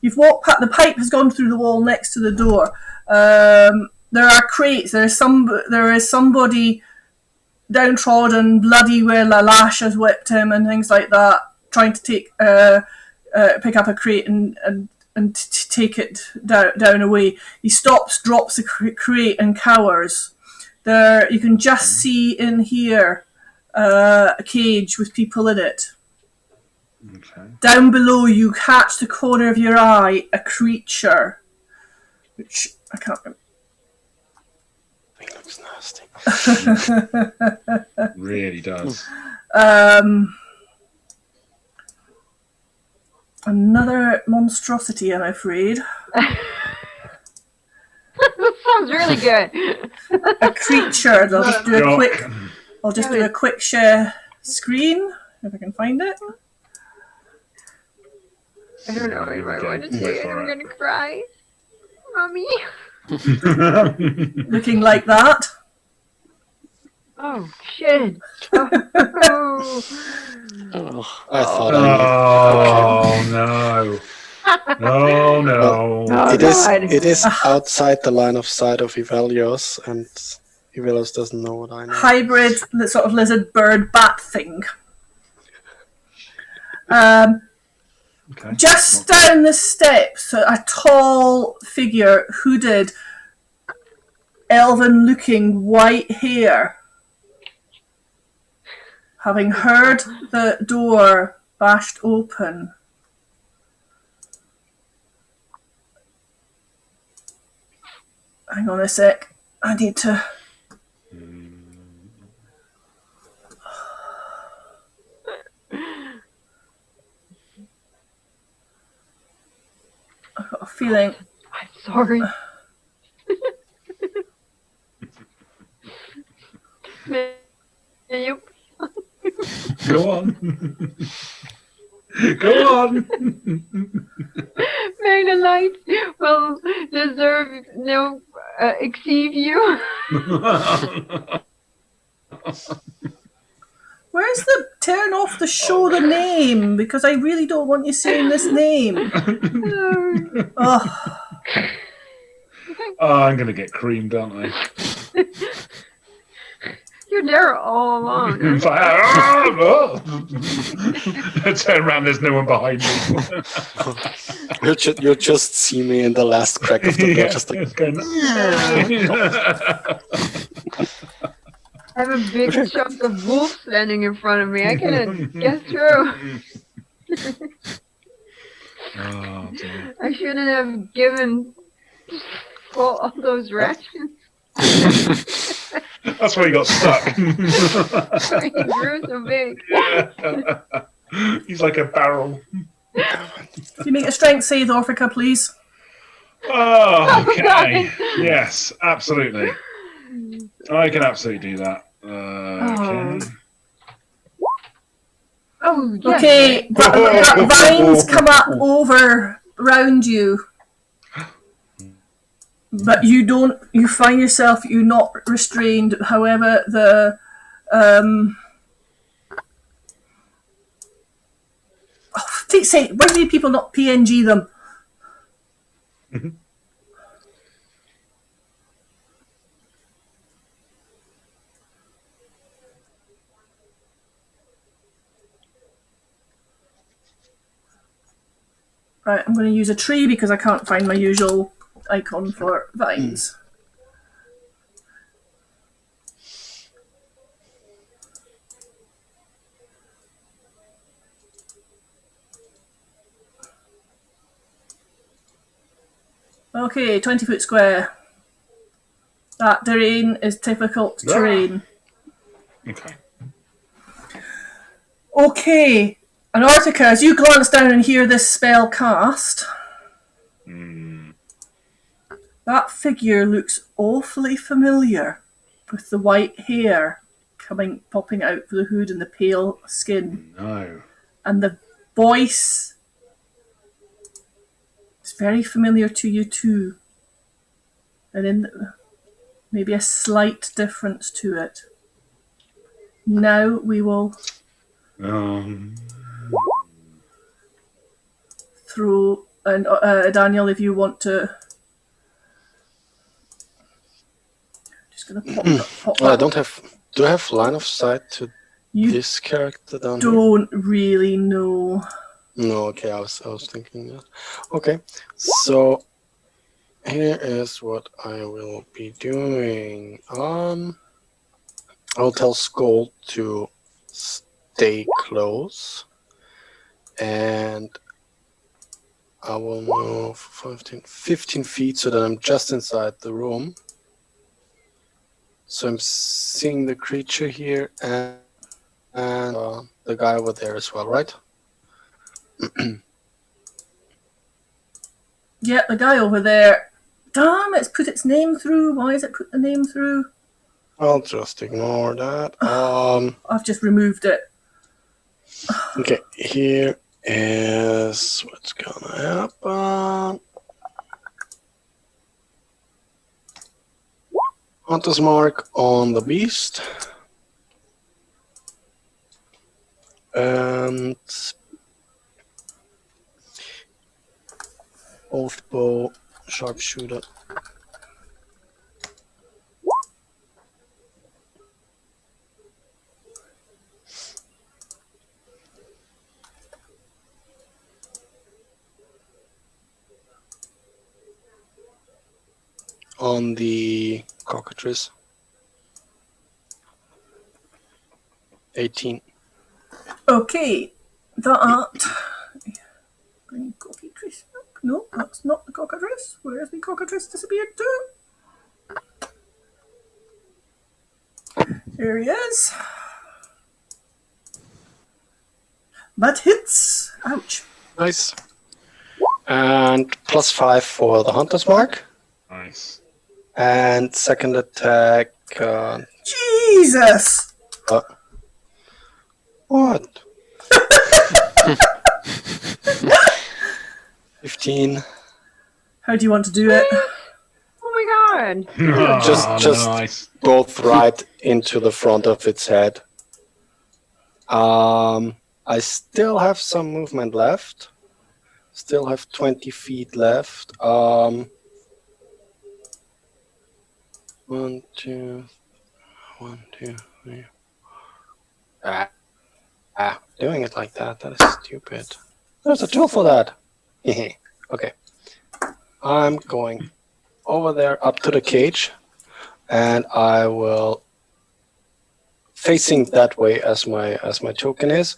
You've walked past, the pipe has gone through the wall next to the door. There are crates. There is somebody downtrodden, bloody, where a lash has whipped him and things like that, trying to pick up a crate and take it down away. He stops, drops the crate, and cowers. There, you can just see in here a cage with people in it. Okay. Down below, you catch the corner of your eye a creature, which I can't remember. It looks nasty. Really does. Another monstrosity, I'm afraid. That sounds really good. A creature. I'll just do a quick share screen if I can find it. I don't know if I want to see it. I'm gonna cry, mommy. Looking like that. Oh shit! Oh. I thought no. No. Oh, it is outside the line of sight of Ivelios, and Ivelios doesn't know what I know. Hybrid sort of lizard bird bat thing. Okay. Just down the steps, a tall figure, hooded, elven-looking, white hair. Having heard the door bashed open, hang on a sec, I need to... I've got a feeling... I'm sorry. You... Go on. Go on. May the light will deserve exceed you. Where's the turn off the show the name? Because I really don't want you saying this name. Oh. I'm going to get creamed, aren't I? You're there all along. It's like, I turn around, there's no one behind me. You'll just see me in the last crack of the door, just like... I have a big chunk of wolf standing in front of me. I cannot get through. Oh, dear. I shouldn't have given all those rations. That's why you got stuck. He grew so big. Yeah. He's like a barrel. Can you make a strength save, Orphica, please? Oh, okay. Yes, absolutely. I can absolutely do that. Okay. Oh, yes. Okay, vines come up over around you, but you find yourself, you're not restrained. However, say, why do people not PNG them? Right, I'm going to use a tree because I can't find my usual icon for vines. Okay, 20-foot square. That terrain is difficult terrain. Okay. Okay, Antarctica, as you glance down and hear this spell cast, that figure looks awfully familiar, with the white hair popping out of the hood and the pale skin. No. And the voice is very familiar to you too. And maybe a slight difference to it. Now we will throw, and Daniel, if you want to, just gonna pop I that. don't have. Do I have line of sight to this character down here? Don't really know. No. Okay, I was thinking that. Okay, so here is what I will be doing. I'll tell Skull to stay close, and I will move 15 feet so that I'm just inside the room. So I'm seeing the creature here and the guy over there as well, right? Yeah, the guy over there. Damn, it's put its name through. Why has it put the name through? I'll just ignore that. I've just removed it. Okay, here is what's gonna happen. Hunter's mark on the beast. And oath bow, sharpshooter. On the cockatrice. 18. Okay, that. Bring cockatrice. No, that's not the cockatrice. Where's the cockatrice disappeared to? There he is. That hits. Ouch. Nice. And +5 for the hunter's mark. Nice. And second attack. Jesus! What? 15. How do you want to do it? Oh my god! Just nice. both right into the front of its head. I still have some movement left. Still have 20 feet left. 1, 2, 3. Doing it like that is stupid. There's a tool for that. Okay. I'm going over there up to the cage, and I will facing that way as my token is,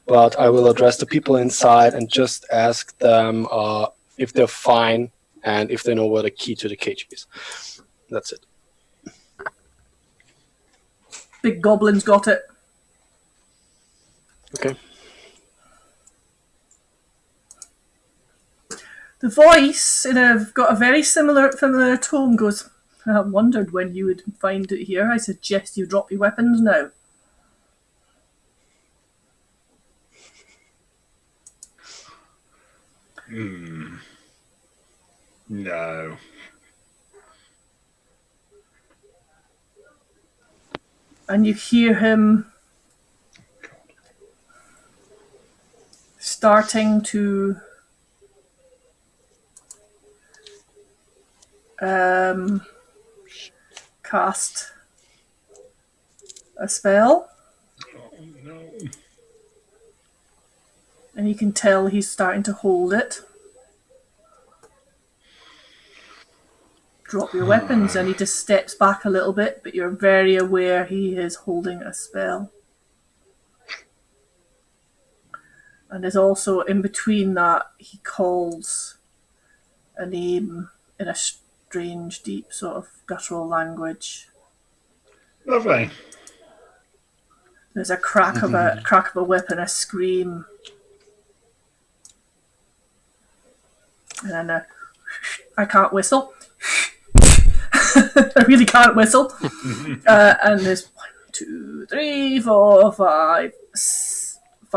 but I will address the people inside and just ask them if they're fine and if they know where the key to the cage is. That's it. Big goblin's got it. Okay. The voice, got a very familiar tone, goes, I wondered when you would find it here. I suggest you drop your weapons now. No. And you hear him starting to cast a spell. Oh, no. And you can tell he's starting to hold it. Drop your weapons, and he just steps back a little bit, but you're very aware he is holding a spell. And there's also, in between that, he calls a name in a strange, deep sort of guttural language. Lovely. There's a crack of a whip and a scream. And then I can't whistle. I really can't whistle. And there's 1, 2, 3, 4, 5,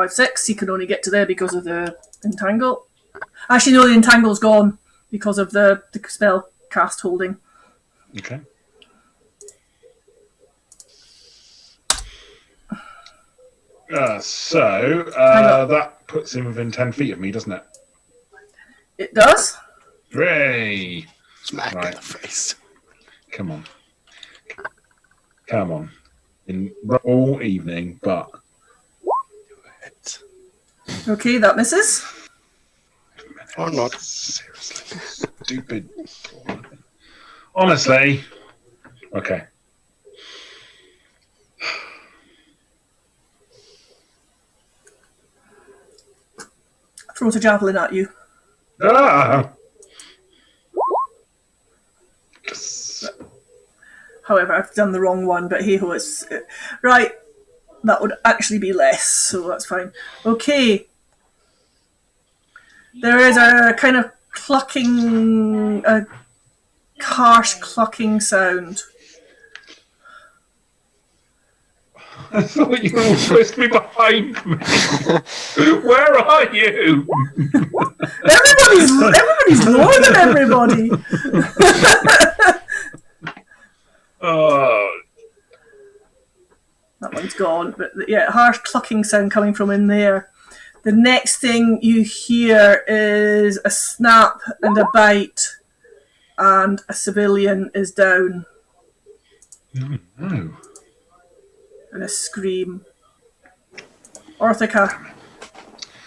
6. He can only get to there because of the entangle. Actually, no, the entangle's gone because of the spell cast holding. Okay. So that puts him within 10 feet of me, doesn't it? It does. Hooray! Smack in Right. the face. Come on. Come on. In all evening, but It. Okay, that misses. Or not. seriously, stupid. Honestly. Okay. Throws a javelin at you. Ah! Yes. However, I've done the wrong one, but hey ho, it's right. That would actually be less, so that's fine. Okay. There is a kind of clucking, a harsh clucking sound. I thought you were supposed to be behind me. Where are you? Everybody's lower than everybody. Oh, That one's gone, but yeah, harsh clucking sound coming from in there. The next thing you hear is a snap and a bite, and a civilian is down, no. and a scream. Orthica,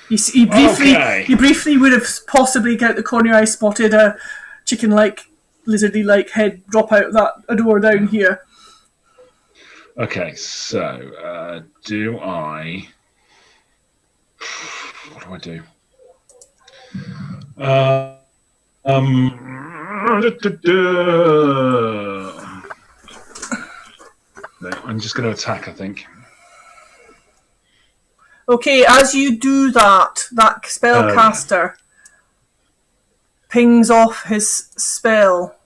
you briefly would have possibly got the corner of your eye spotted a chicken-like, lizardy-like head drop out of a door down here. Okay, so do I? What do I do? No, I'm just going to attack, I think. Okay, as you do that, that spellcaster pings off his spell.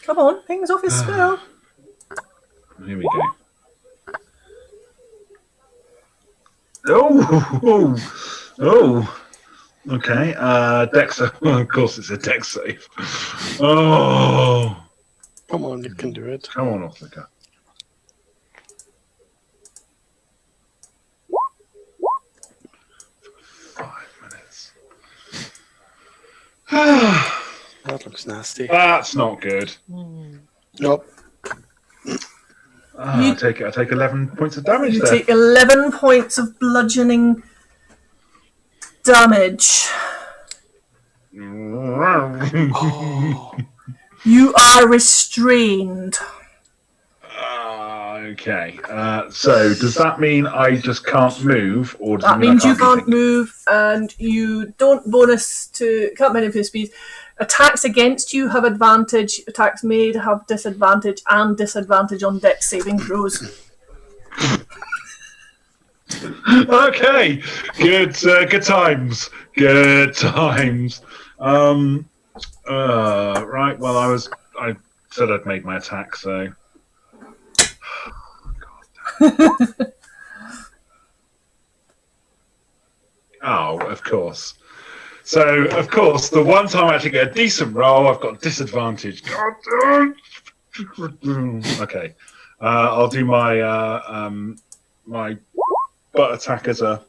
Come on, pings off his spell. Here we go. Oh. Okay. Dex. Of course, it's a Dex save. Oh. Come on, you can do it. Come on, Orthica. That looks nasty. That's not good. Nope. I take 11 points of damage You there. take 11 points of bludgeoning damage. Oh. You are restrained. Okay. So does that mean I just can't move, or does That it mean means I you can't can't move, and you don't bonus to can't manipulate speed. Attacks against you have advantage. Attacks made have disadvantage and disadvantage on dex saving throws. Okay. Good. Good times. Good times. Right. Well, I said I'd made my attack, so. Oh, of course. So, of course, the one time I actually get a decent roll, I've got disadvantage. Okay. I'll do my my butt attack as a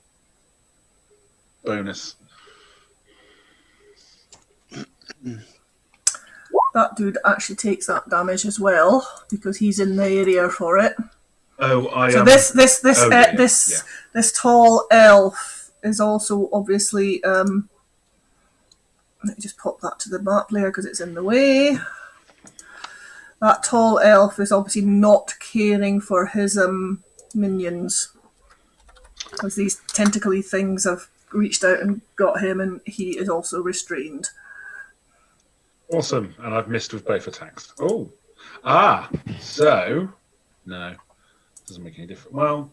bonus. That dude actually takes that damage as well because he's in the area for it. Oh, I So am. This tall elf is also obviously. Let me just pop that to the map layer because it's in the way. That tall elf is obviously not caring for his minions, because these tentacly things have reached out and got him, and he is also restrained. Awesome, and I've missed with both attacks. Oh, so no, doesn't make any difference. Well,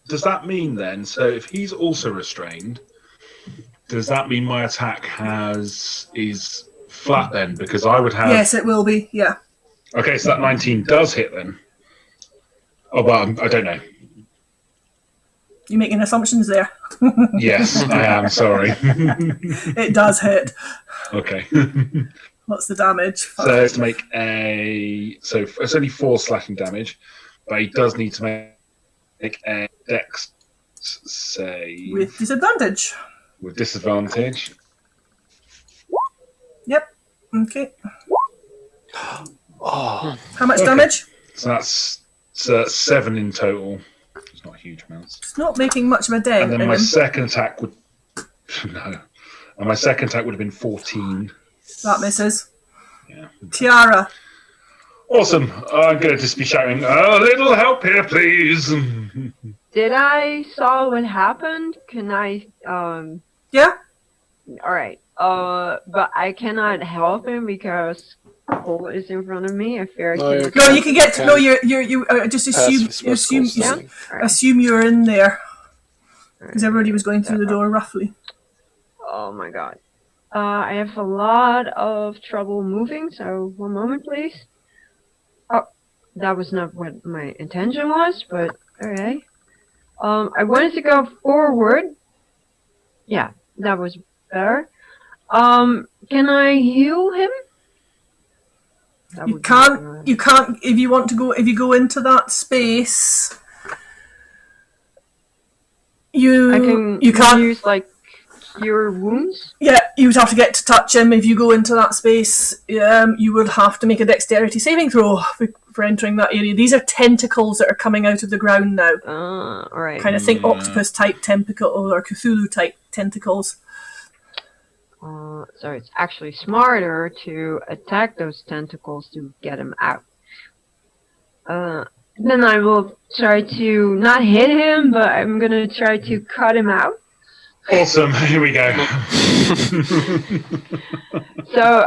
does that mean then? So if he's also restrained, does that mean my attack is flat then? Because I would have. Yes, it will be. Yeah. Okay, so that 19 does hit then. Oh well, I don't know. You're making assumptions there. Yes, I am. Sorry. It does hit. Okay. What's the damage? So it's make so it's only 4 slashing damage, but he does need to make a dex save With disadvantage. with disadvantage. Yep. Okay. Oh, How much damage? So that's 7 in total. It's not a huge amount. It's not making much of a dent. And then in my him. second attack would no. And my second attack would have been 14. That misses. Yeah. Tiara. Awesome. I'm going to just be shouting, "A little help here, please." Did I saw what happened? Can I Yeah. all right. But I cannot help him because Cole is in front of me. I fear I No, can't. No, you can get to. Okay. No, you just assume Pass with Yeah. stunning. All right. assume you're in there All because right. everybody was going through the door roughly. Oh my god. I have a lot of trouble moving, so one moment, please. Oh, that was not what my intention was, but alright. I wanted to go forward. Yeah, that was better. Can I heal him? That You would be can't. good. You can't. If you want to go, if you go into that space, I can you can't. use like cure wounds. Yeah, you would have to get to touch him. If you go into that space, you would have to make a dexterity saving throw for entering that area. These are tentacles that are coming out of the ground now. Alright. Kind of think octopus type tentacle or Cthulhu type tentacles. So it's actually smarter to attack those tentacles to get him out. Then I will try to not hit him, but I'm gonna try to cut him out. Awesome. Here we go. So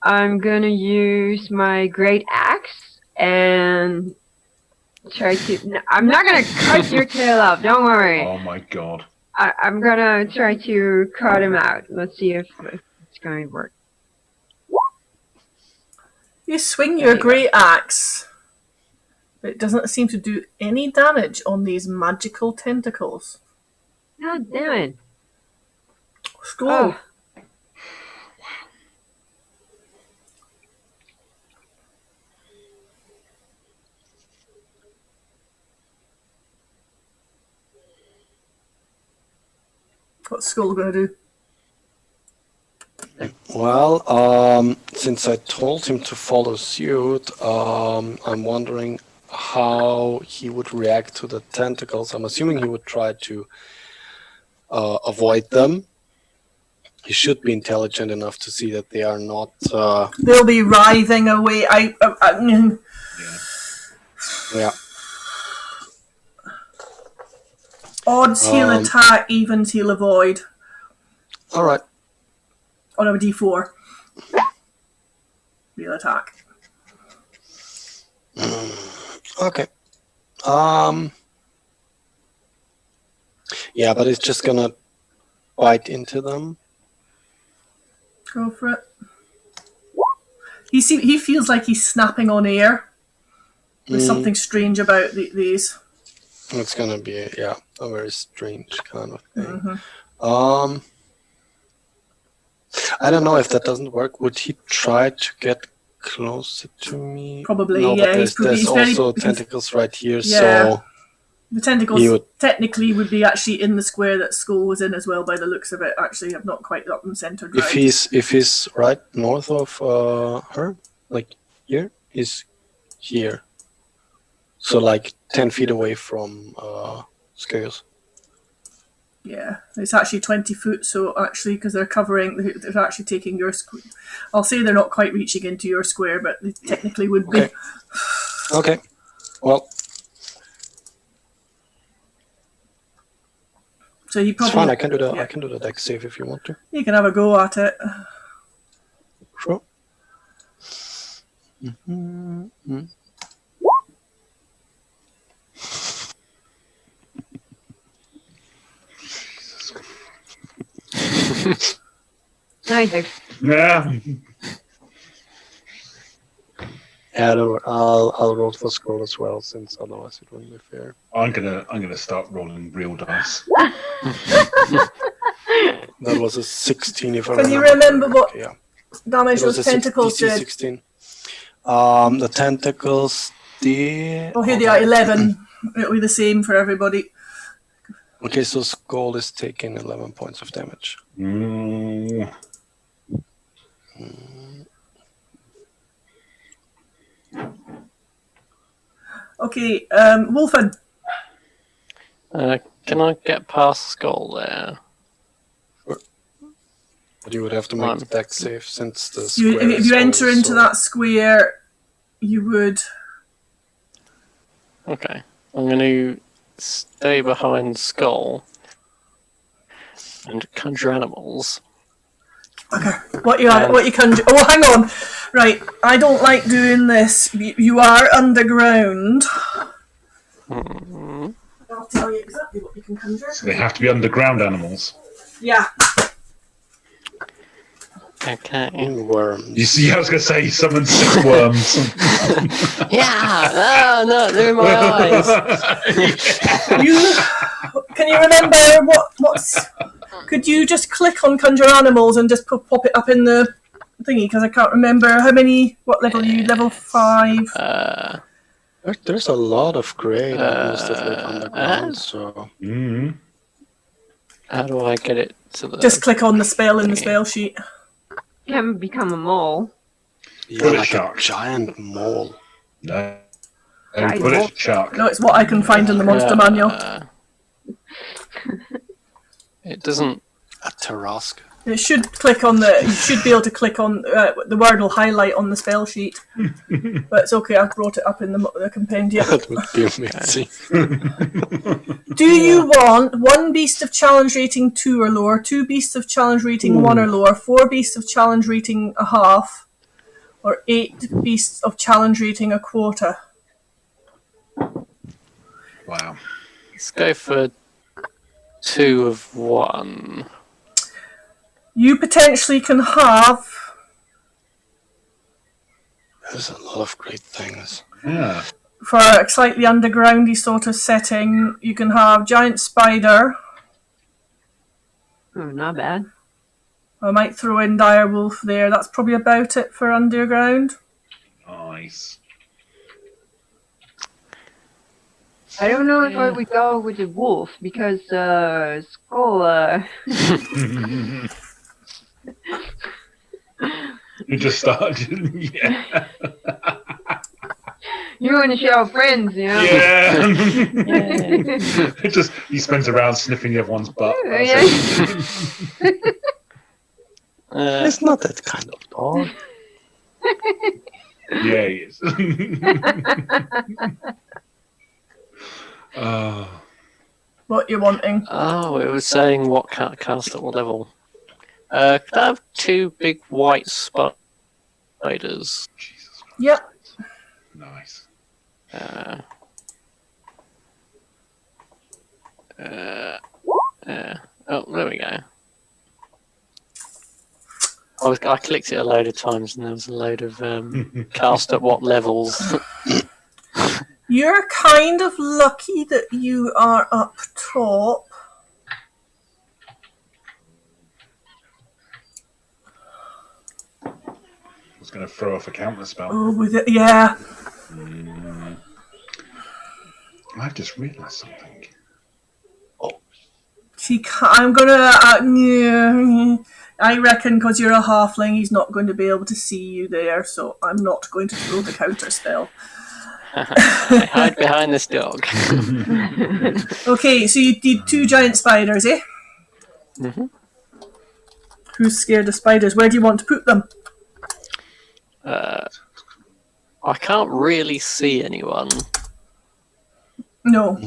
I'm gonna use my great axe and try to. I'm not gonna cut your tail off. Don't worry. Oh my god. I'm gonna try to cut him out. Let's see if it's going to work. You swing your great axe, but it doesn't seem to do any damage on these magical tentacles. God damn it! Skull. Oh. What's Skull going to do? Well, since I told him to follow suit, I'm wondering how he would react to the tentacles. I'm assuming he would try to avoid them. He should be intelligent enough to see that they are not. They'll be writhing away. Yeah. Odds he'll attack, evens he'll avoid. All right. On a D4. He'll attack. Okay. Yeah, but it's just gonna bite into them. Go for it. He feels like he's snapping on air. There's something strange about these. It's gonna be a very strange kind of thing. Mm-hmm. I don't know if that doesn't work. Would he try to get closer to me? Probably, no, yeah. But there's also tentacles right here, yeah. so the tentacles technically would be actually in the square that Skull was in as well. By the looks of it, actually, I've not quite got them centered right. If he's right north of her, like here, he's here. So like 10 feet away from Scales. Yeah, it's actually 20 foot, so actually, because they're actually taking your square. I'll say they're not quite reaching into your square, but they technically would be. Okay. Well. So you probably. It's fine, I can do the I can do the deck save if you want to. You can have a go at it. Sure. Nice. Yeah. I'll roll for Skull as well, since otherwise it wouldn't be fair. I'm gonna start rolling real dice. That was a 16 if I Can remember. you remember what damage It was those a tentacles DC did? 16. The tentacles did. Oh, here they are, 11. It'll be the same for everybody. Okay, so Skull is taking 11 points of damage. Okay, Wolfen. Can I get past Skull there? But you would have to make the deck save since the If square you enter into that square, you would. Okay. I'm going to stay behind Skull and conjure animals. Okay. What you conjure? Oh, hang on. Right, I don't like doing this. You are underground. I'll tell you exactly what you can conjure. So they have to be underground animals. Yeah. Okay. Worms. You see, I was going to say summon sick worms. Yeah! Oh, no, they're in my eyes. Can you remember what's... Could you just click on conjure animals and just pop it up in the thingy? Because I can't remember what level are you? Level 5? There's a lot of grey that most of live underground, so... How do I get it to the... Just click on the spell in the spell sheet. You can become a mole. Yeah, like a giant mole. No. Bullet shark. No, it's what I can find in the monster manual. It doesn't... A Tarrasque. You should be able to click on the word will highlight on the spell sheet. But it's okay, I've brought it up in the compendium. That would be amazing. Do you want 1 beast of challenge rating 2 or lower, 2 beasts of challenge rating 1 or lower, 4 beasts of challenge rating a half, or 8 beasts of challenge rating a quarter? Wow. Let's go for 2 of 1. You potentially can have... There's a lot of great things. Yeah. For a slightly undergroundy sort of setting, you can have giant spider. Oh, not bad. I might throw in dire wolf there. That's probably about it for underground. Nice. I don't know if I would go with the wolf because Skull. You just started. Yeah. You and your friends, you know. Yeah. He spends around sniffing everyone's butt. It's not that kind of dog. Yeah, he is. What you're wanting? Oh, it was saying what cast at what level. Could I have 2 big white spiders? Jesus Christ. Yep. Nice. Oh, there we go. I clicked it a load of times and there was a load of cast at what levels. You're kind of lucky that you are up top. I was going to throw off a counter spell. Oh, with it, yeah. I've just realised something. I'm gonna. I reckon because you're a halfling, he's not going to be able to see you there. So I'm not going to throw the counter spell. I hide behind this dog. Okay, so you need 2 giant spiders, eh? Mm-hmm. Who's scared of spiders? Where do you want to put them? I can't really see anyone. No,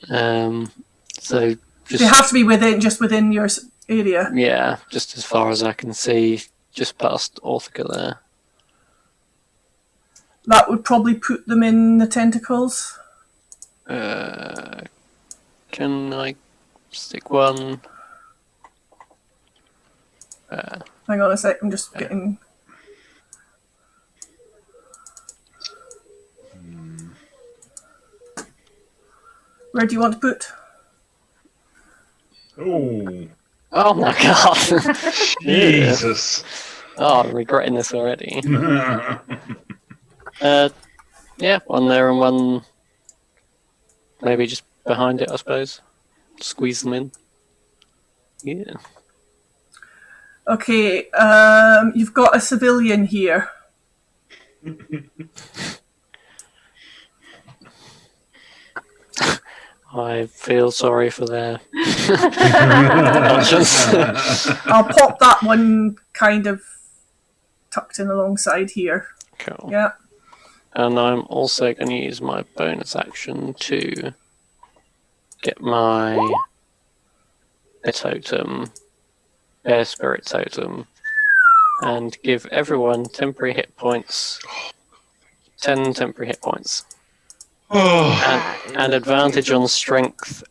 So just they have to be within your area. yeah, just as far as I can see, just past Orthica there. That would probably put them in the tentacles. Can I stick one? Hang on a sec, I'm just getting. Where do you want to put? Oh, Oh my god! Jesus. Oh, I'm regretting this already. Yeah, one there and one maybe just behind it, I suppose. Squeeze them in. Yeah. Okay, you've got a civilian here. I feel sorry for their conscience. I'll pop that one kind of tucked in alongside here. Cool. Yeah. And I'm also going to use my bonus action to get my Bear Spirit Totem, and give everyone temporary hit points. 10 temporary hit points. And advantage on strength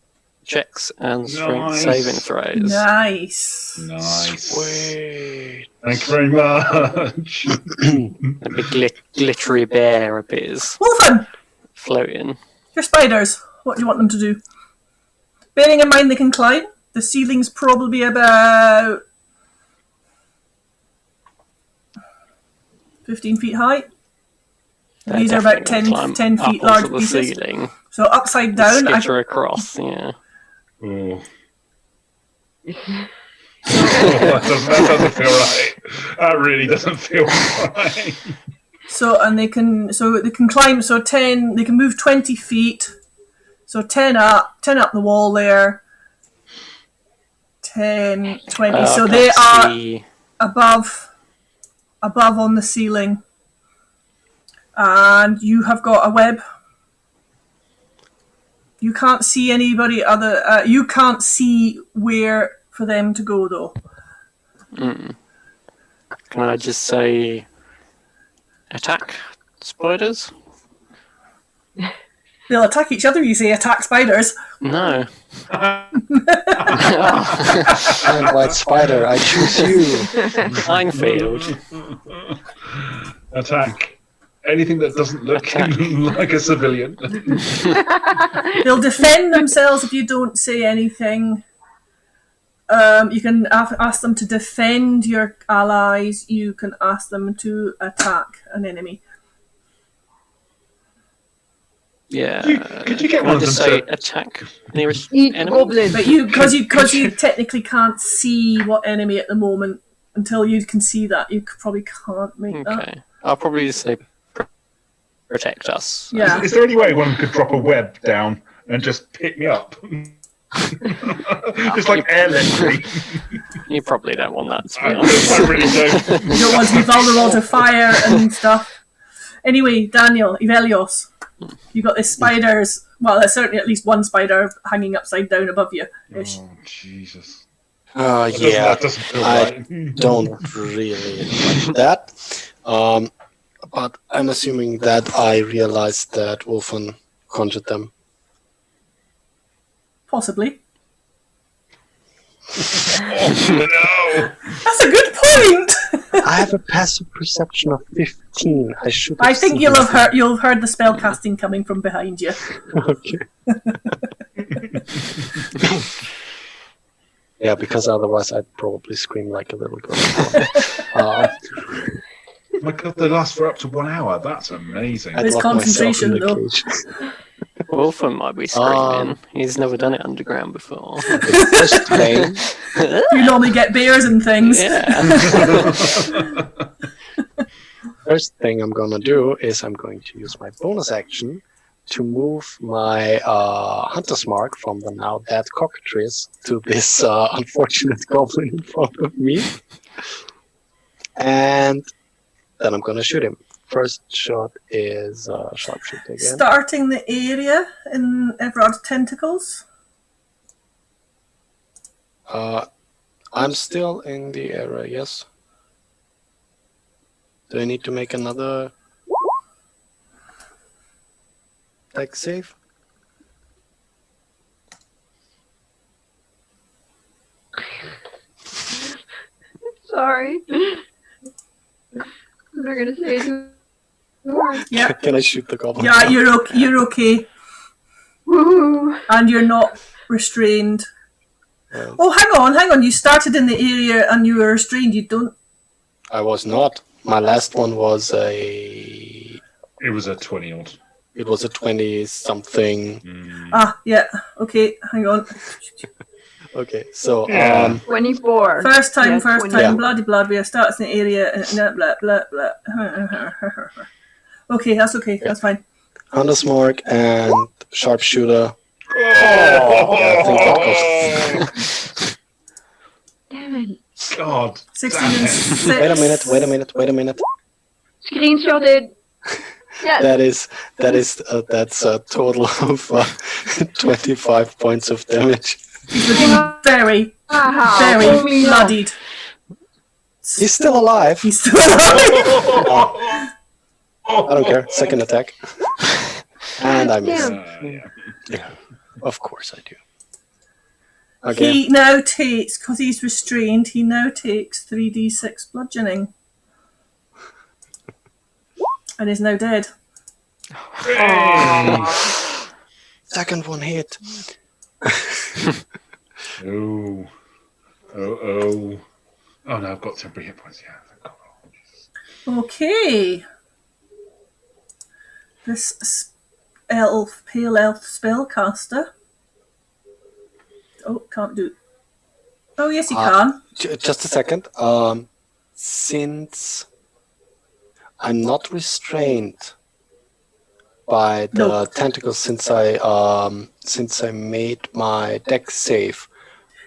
checks and strength Nice. saving throws. Nice. Nice. Sweet. Thank you very much. A big glittery bear appears, Wolfen, floating. your spiders. What do you want them to do? Bearing in mind they can climb, the ceiling's probably about 15 feet high. They're These are about definitely gonna 10 climb feet up large onto the pieces. ceiling, So upside down, skitter across. Yeah. Oh. That doesn't feel right. That really doesn't feel right. they can climb. So 10, they can move 20 feet. So 10 up the wall there. 10, 20. So they are above on the ceiling. And you have got a web. You can't see anybody other. You can't see where for them to go though. Can I just say attack spiders? They'll attack each other. You say attack spiders. No. And white spider, I choose you. Minefield. Attack. Anything that doesn't look like a civilian. They'll defend themselves if you don't say anything. You can ask them to defend your allies. You can ask them to attack an enemy. Yeah. Could you get Can one I of them just say to... attack nearest Eat enemy? goblin. But because you technically can't see what enemy at the moment until you can see that, you probably can't make that. Okay. I'll probably just say protect us. Yeah. Is there any way one could drop a web down and just pick me up? Just like airlift me. You probably don't want that, to be I honest. really don't. You don't want to be vulnerable to fire and stuff. Anyway, Daniel, Evelios, you got this spiders Well, there's certainly at least one spider hanging upside down above you. Oh, Jesus. Yeah, That doesn't feel I right. don't really like that. But I'm assuming that I realized that Wolfen conjured them. Possibly. Oh, That's a good point. I have a passive perception of 15. I should. I think you'll have heard the spell casting coming from behind you. Okay. Yeah, because otherwise I'd probably scream like a little girl. no. My God, they last for up to 1 hour. That's amazing. I'd It's lock myself in concentration, the though. cage. Wolfen might be screaming. He's never done it underground before. First thing, You normally get bears and things. Yeah. first thing I'm gonna do is I'm going to use my bonus action to move my hunter's mark from the now dead cockatrice to this unfortunate goblin in front of me. And then I'm gonna shoot him. First shot is sharpshooter again. Starting the area in Everard's tentacles. I'm still in the area, yes. Do I need to make another dex save? Sorry. I'm not gonna say it. Yeah. Can I shoot the goblin? Yeah, you're okay. Woohoo! And you're not restrained. Well, Oh, hang on. You started in the area and you were restrained. You don't... I was not. My last one was a. It was a 20 odd. It was a 20-something. Ah, yeah. Okay, hang on. Okay, so Yeah. 24. First time, Yeah, first 20. time, Yeah. bloody blood. We are starting in the area and blah, blah, blah. Okay, that's okay. That's fine. Hunter's mark and sharpshooter. Oh, Yeah, I think that goes. Damn it. God. 16 damn and it. 6. Wait a minute. Screenshotted. Yes. That's a total of 25 points of damage. He's looking very, Aha, very only now. bloodied. He's still alive. He's still alive. I don't care. Second attack. And I miss. Damn. Yeah, of course I do. Okay. He now takes, because he's restrained, he now takes 3d6 bludgeoning. And is now dead. Hey. Second one hit. Oh. Oh no, I've got temporary hit points. Yeah. Thank God. Oh, Jesus. Okay. This pale elf spellcaster. Oh, can't do. Oh, yes, he can. Just a second. Since I'm not restrained by the No. tentacles, since I made my dex save,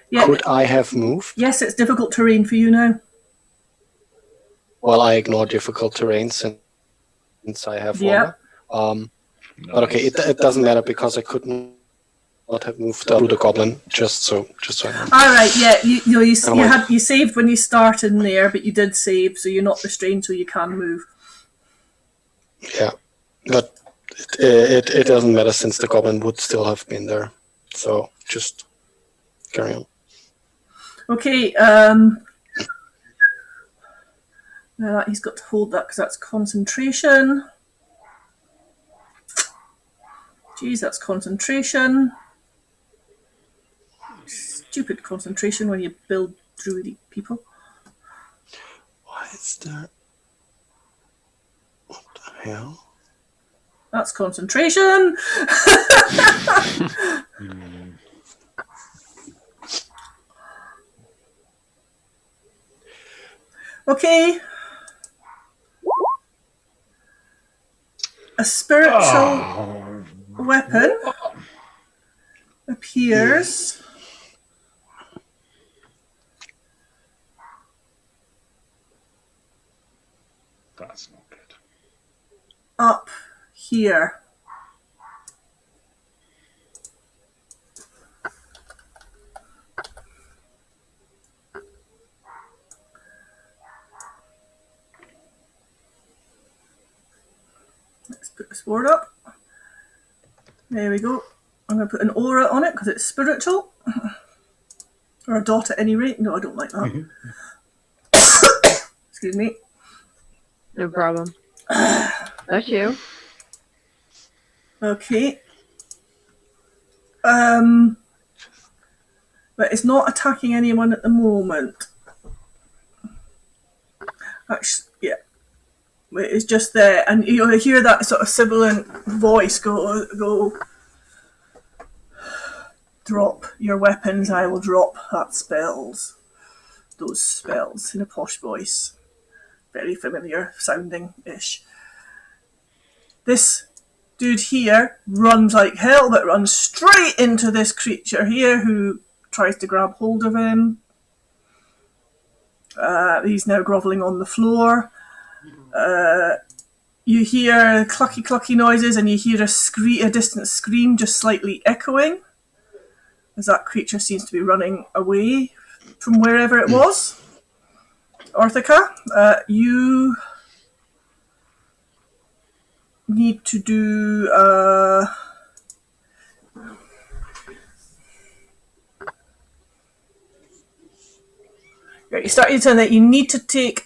Yeah. could I have moved? Yes, it's difficult terrain for you now. Well, I ignore difficult terrain since I have Yeah. one. But okay, it doesn't matter because I could not have moved through the goblin. Just so I know. All right, yeah, you Oh, you saved when you started in there, but you did save, so you're not restrained, so you can move. Yeah, but it doesn't matter since the goblin would still have been there. So just carry on. Okay, now he's got to hold that because that's concentration. Jeez, that's concentration. Stupid concentration when you build druidic people. Why is there? What the hell? That's concentration. Okay. A spiritual weapon appears That's not good. up here. put the sword up. There we go. I'm going to put an aura on it because it's spiritual. Or a dot at any rate. No, I don't like that. Excuse me. No problem. That's you. Okay. But it's not attacking anyone at the moment. Actually, yeah. It's just there, and you'll hear that sort of sibilant voice go. Drop your weapons. I will drop those spells in a posh voice, very familiar sounding ish. This dude here runs like hell, but runs straight into this creature here who tries to grab hold of him. He's now grovelling on the floor. You hear clucky noises, and you hear a distant scream just slightly echoing, as that creature seems to be running away from wherever it was. Orthica, you need to do right, you start your turn that you need to take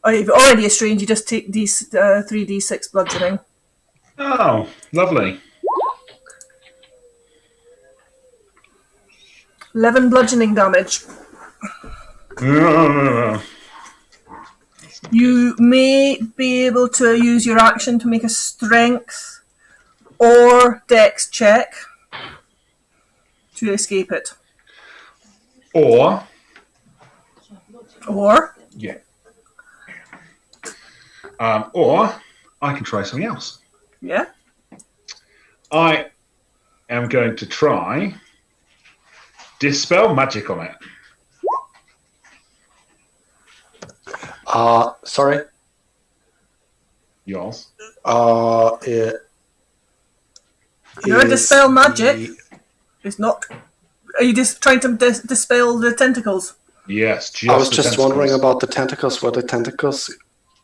you've already estranged, you just take these 3d6 bludgeoning. Oh, lovely. 11 bludgeoning damage. You may be able to use your action to make a strength or dex check to escape it. Or Yeah. Or I can try something else. Yeah. I am going to try Dispel Magic on it. Sorry. Yours. Your Dispel Magic is not... Are you just trying to dispel the tentacles? Yes, I was just wondering about the tentacles. Were the tentacles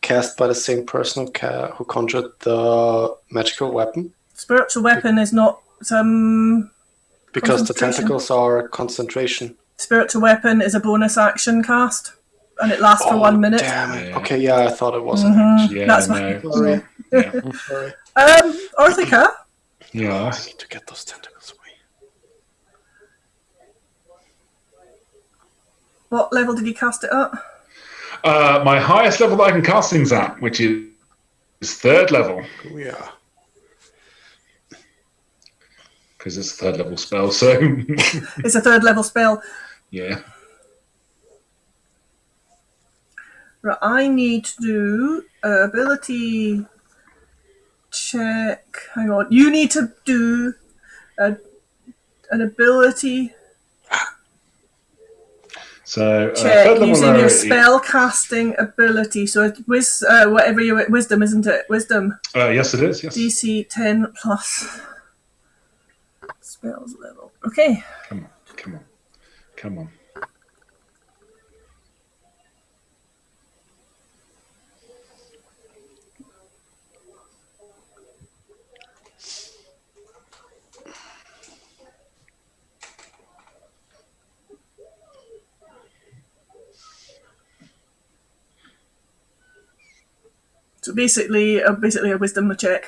cast by the same person who conjured the magical weapon? Spiritual weapon is not because the tentacles are concentration. Spiritual weapon is a bonus action cast, and it lasts for 1 minute. Damn it. Yeah. Okay, yeah, I thought it wasn't. Yeah, that's no. Sorry. Yeah. Sorry. Orthica? Yeah. I need to get those tentacles away. What level did you cast it at? My highest level that I can cast things at, which is 3rd level. Oh, yeah. Because it's a 3rd level spell, so... It's a 3rd level spell. Yeah. Right, I need to do ability check. Hang on. You need to do an ability So check 3rd level using your rarity. spell casting ability. So it's whatever your wisdom, isn't it? Wisdom. Yes, it is. Yes. DC 10 plus spells level. Okay. Come on. So basically a wisdom check.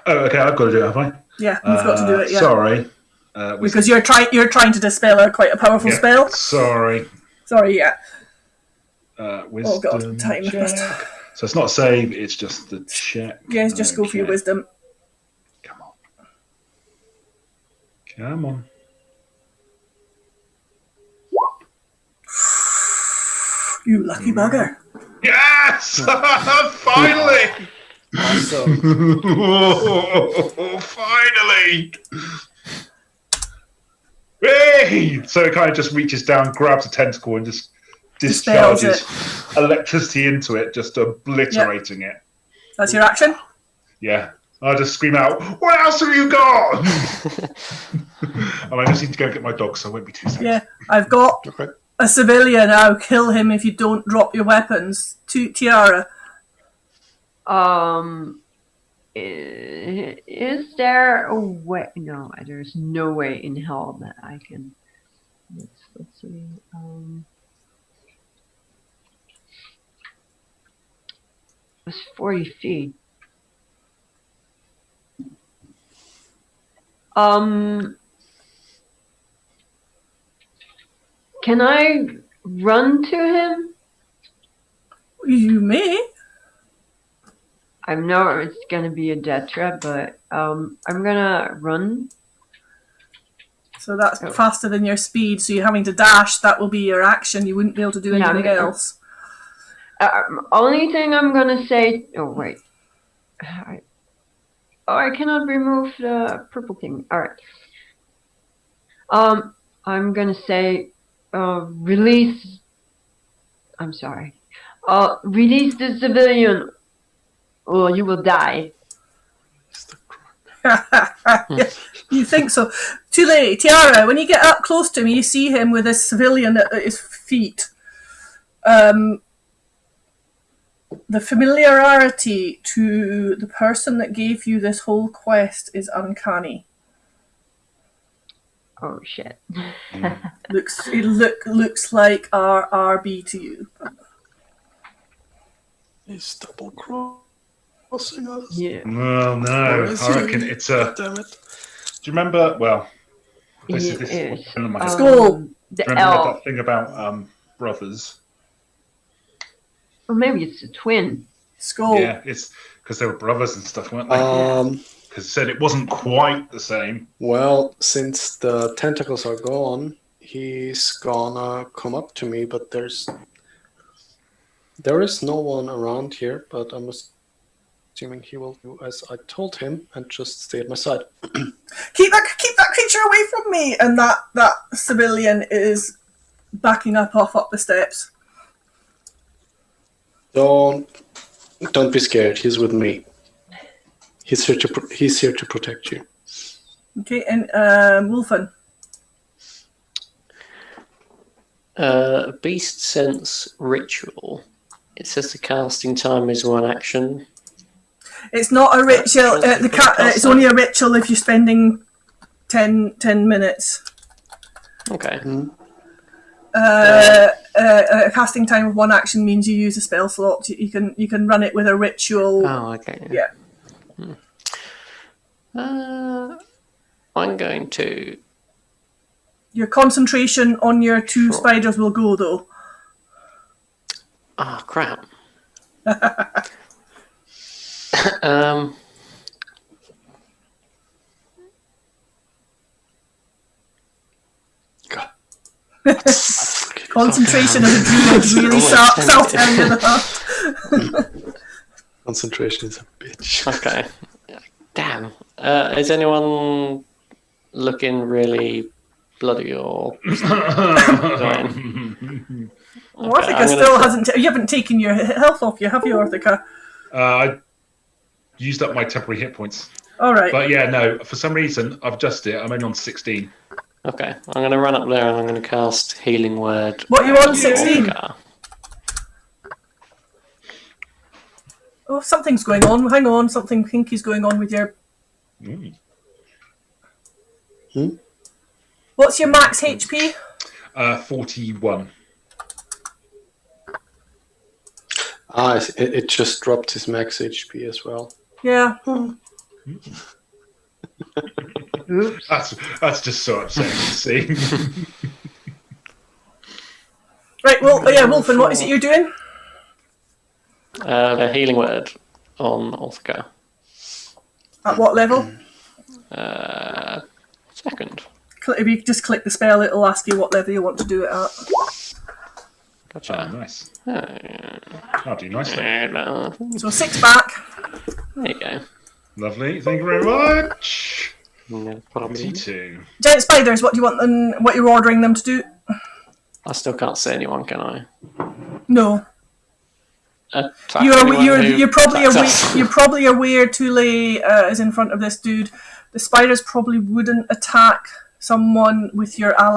Oh, okay. I've got to do it, have I? Yeah, you've got to do it. Yeah. Sorry. Because you're trying to dispel quite a powerful spell. Sorry. Sorry, yeah. Wisdom Oh god, time. check. So it's not save, it's just the check. Yes, just go for your wisdom. Come on. You lucky bugger. Yes! Finally! Awesome. Oh, finally! Hey! So it kind of just reaches down, grabs a tentacle, and just discharges electricity into it, just obliterating it. That's your action? Yeah. I'll just scream out, "What else have you got?" And I just need to go and get my dog, so it won't be 2 seconds. Yeah, I've got Okay. a civilian. I'll kill him if you don't drop your weapons. Tiara. Is there a way? No, there's no way in hell that I can. Let's see. It's 40 feet. Can I run to him? You may. I know it's gonna be a death trap, but I'm gonna run. So that's faster than your speed. So you're having to dash. That will be your action. You wouldn't be able to do Yeah, anything else. Only thing I'm gonna say. Oh wait. I cannot remove the purple thing. All right. I'm gonna say, release. I'm sorry. Release the civilian, or you will die. You think so? Too late, Tiara. When you get up close to him, you see him with a civilian at his feet. The familiarity to the person that gave you this whole quest is uncanny. Oh shit. Looks like RRB to you. He's double crossing us. Yeah. Well, no, I reckon it's a. Damn it. Do you remember? Well, this Yes, is one of my. School. The Do you remember L. that thing about brothers? Or maybe it's a twin. Skull. Yeah, it's because they were brothers and stuff, weren't they? Because it said it wasn't quite the same. Well, since the tentacles are gone, he's gonna come up to me, but there is no one around here, but I'm assuming he will do as I told him and just stay at my side. Keep that creature away from me! And that civilian is backing up the steps. Don't be scared. He's with me. He's here to protect you. Okay, and Wolfen. Beast Sense Ritual. It says the casting time is 1 action. It's not a ritual. It's only a ritual if you're spending 10 minutes. Okay. Mm-hmm. A casting time of 1 action means you use a spell slot. You can run it with a ritual. Oh, okay. Yeah. I'm going to. Your concentration on your 2 spiders will go though. Oh, crap. Concentration of a druid really self-evident enough. Concentration is a bitch. Okay. Damn. Is anyone looking really bloody or dying? Orthica still hasn't. You haven't taken your health off you, have you, Orthica? I used up my temporary hit points. All right. But yeah, no. For some reason, I've adjusted it. I'm only on 16. Okay. I'm going to run up there and I'm going to cast Healing Word. What, you on 16? Oh, something's going on. Hang on. Something kinky's going on with your... What's your max HP? 41. It just dropped his max HP as well. Yeah. Oops. That's just so upsetting to see. Right, well, yeah, Wolfen, what is it you're doing? The Healing Word on Orthica. At what level? Second. If you just click the spell, it'll ask you what level you want to do it at. Gotcha. Oh, nice. I'll do nicely. So 6 back. There you go. Lovely. Thank you very much. No problem. 22. Giant spiders, what do you want them? What you're ordering them to do? I still can't see anyone, can I? No. Attack You're anyone probably aware Tule is in front of this dude. The spiders probably wouldn't attack someone with your ally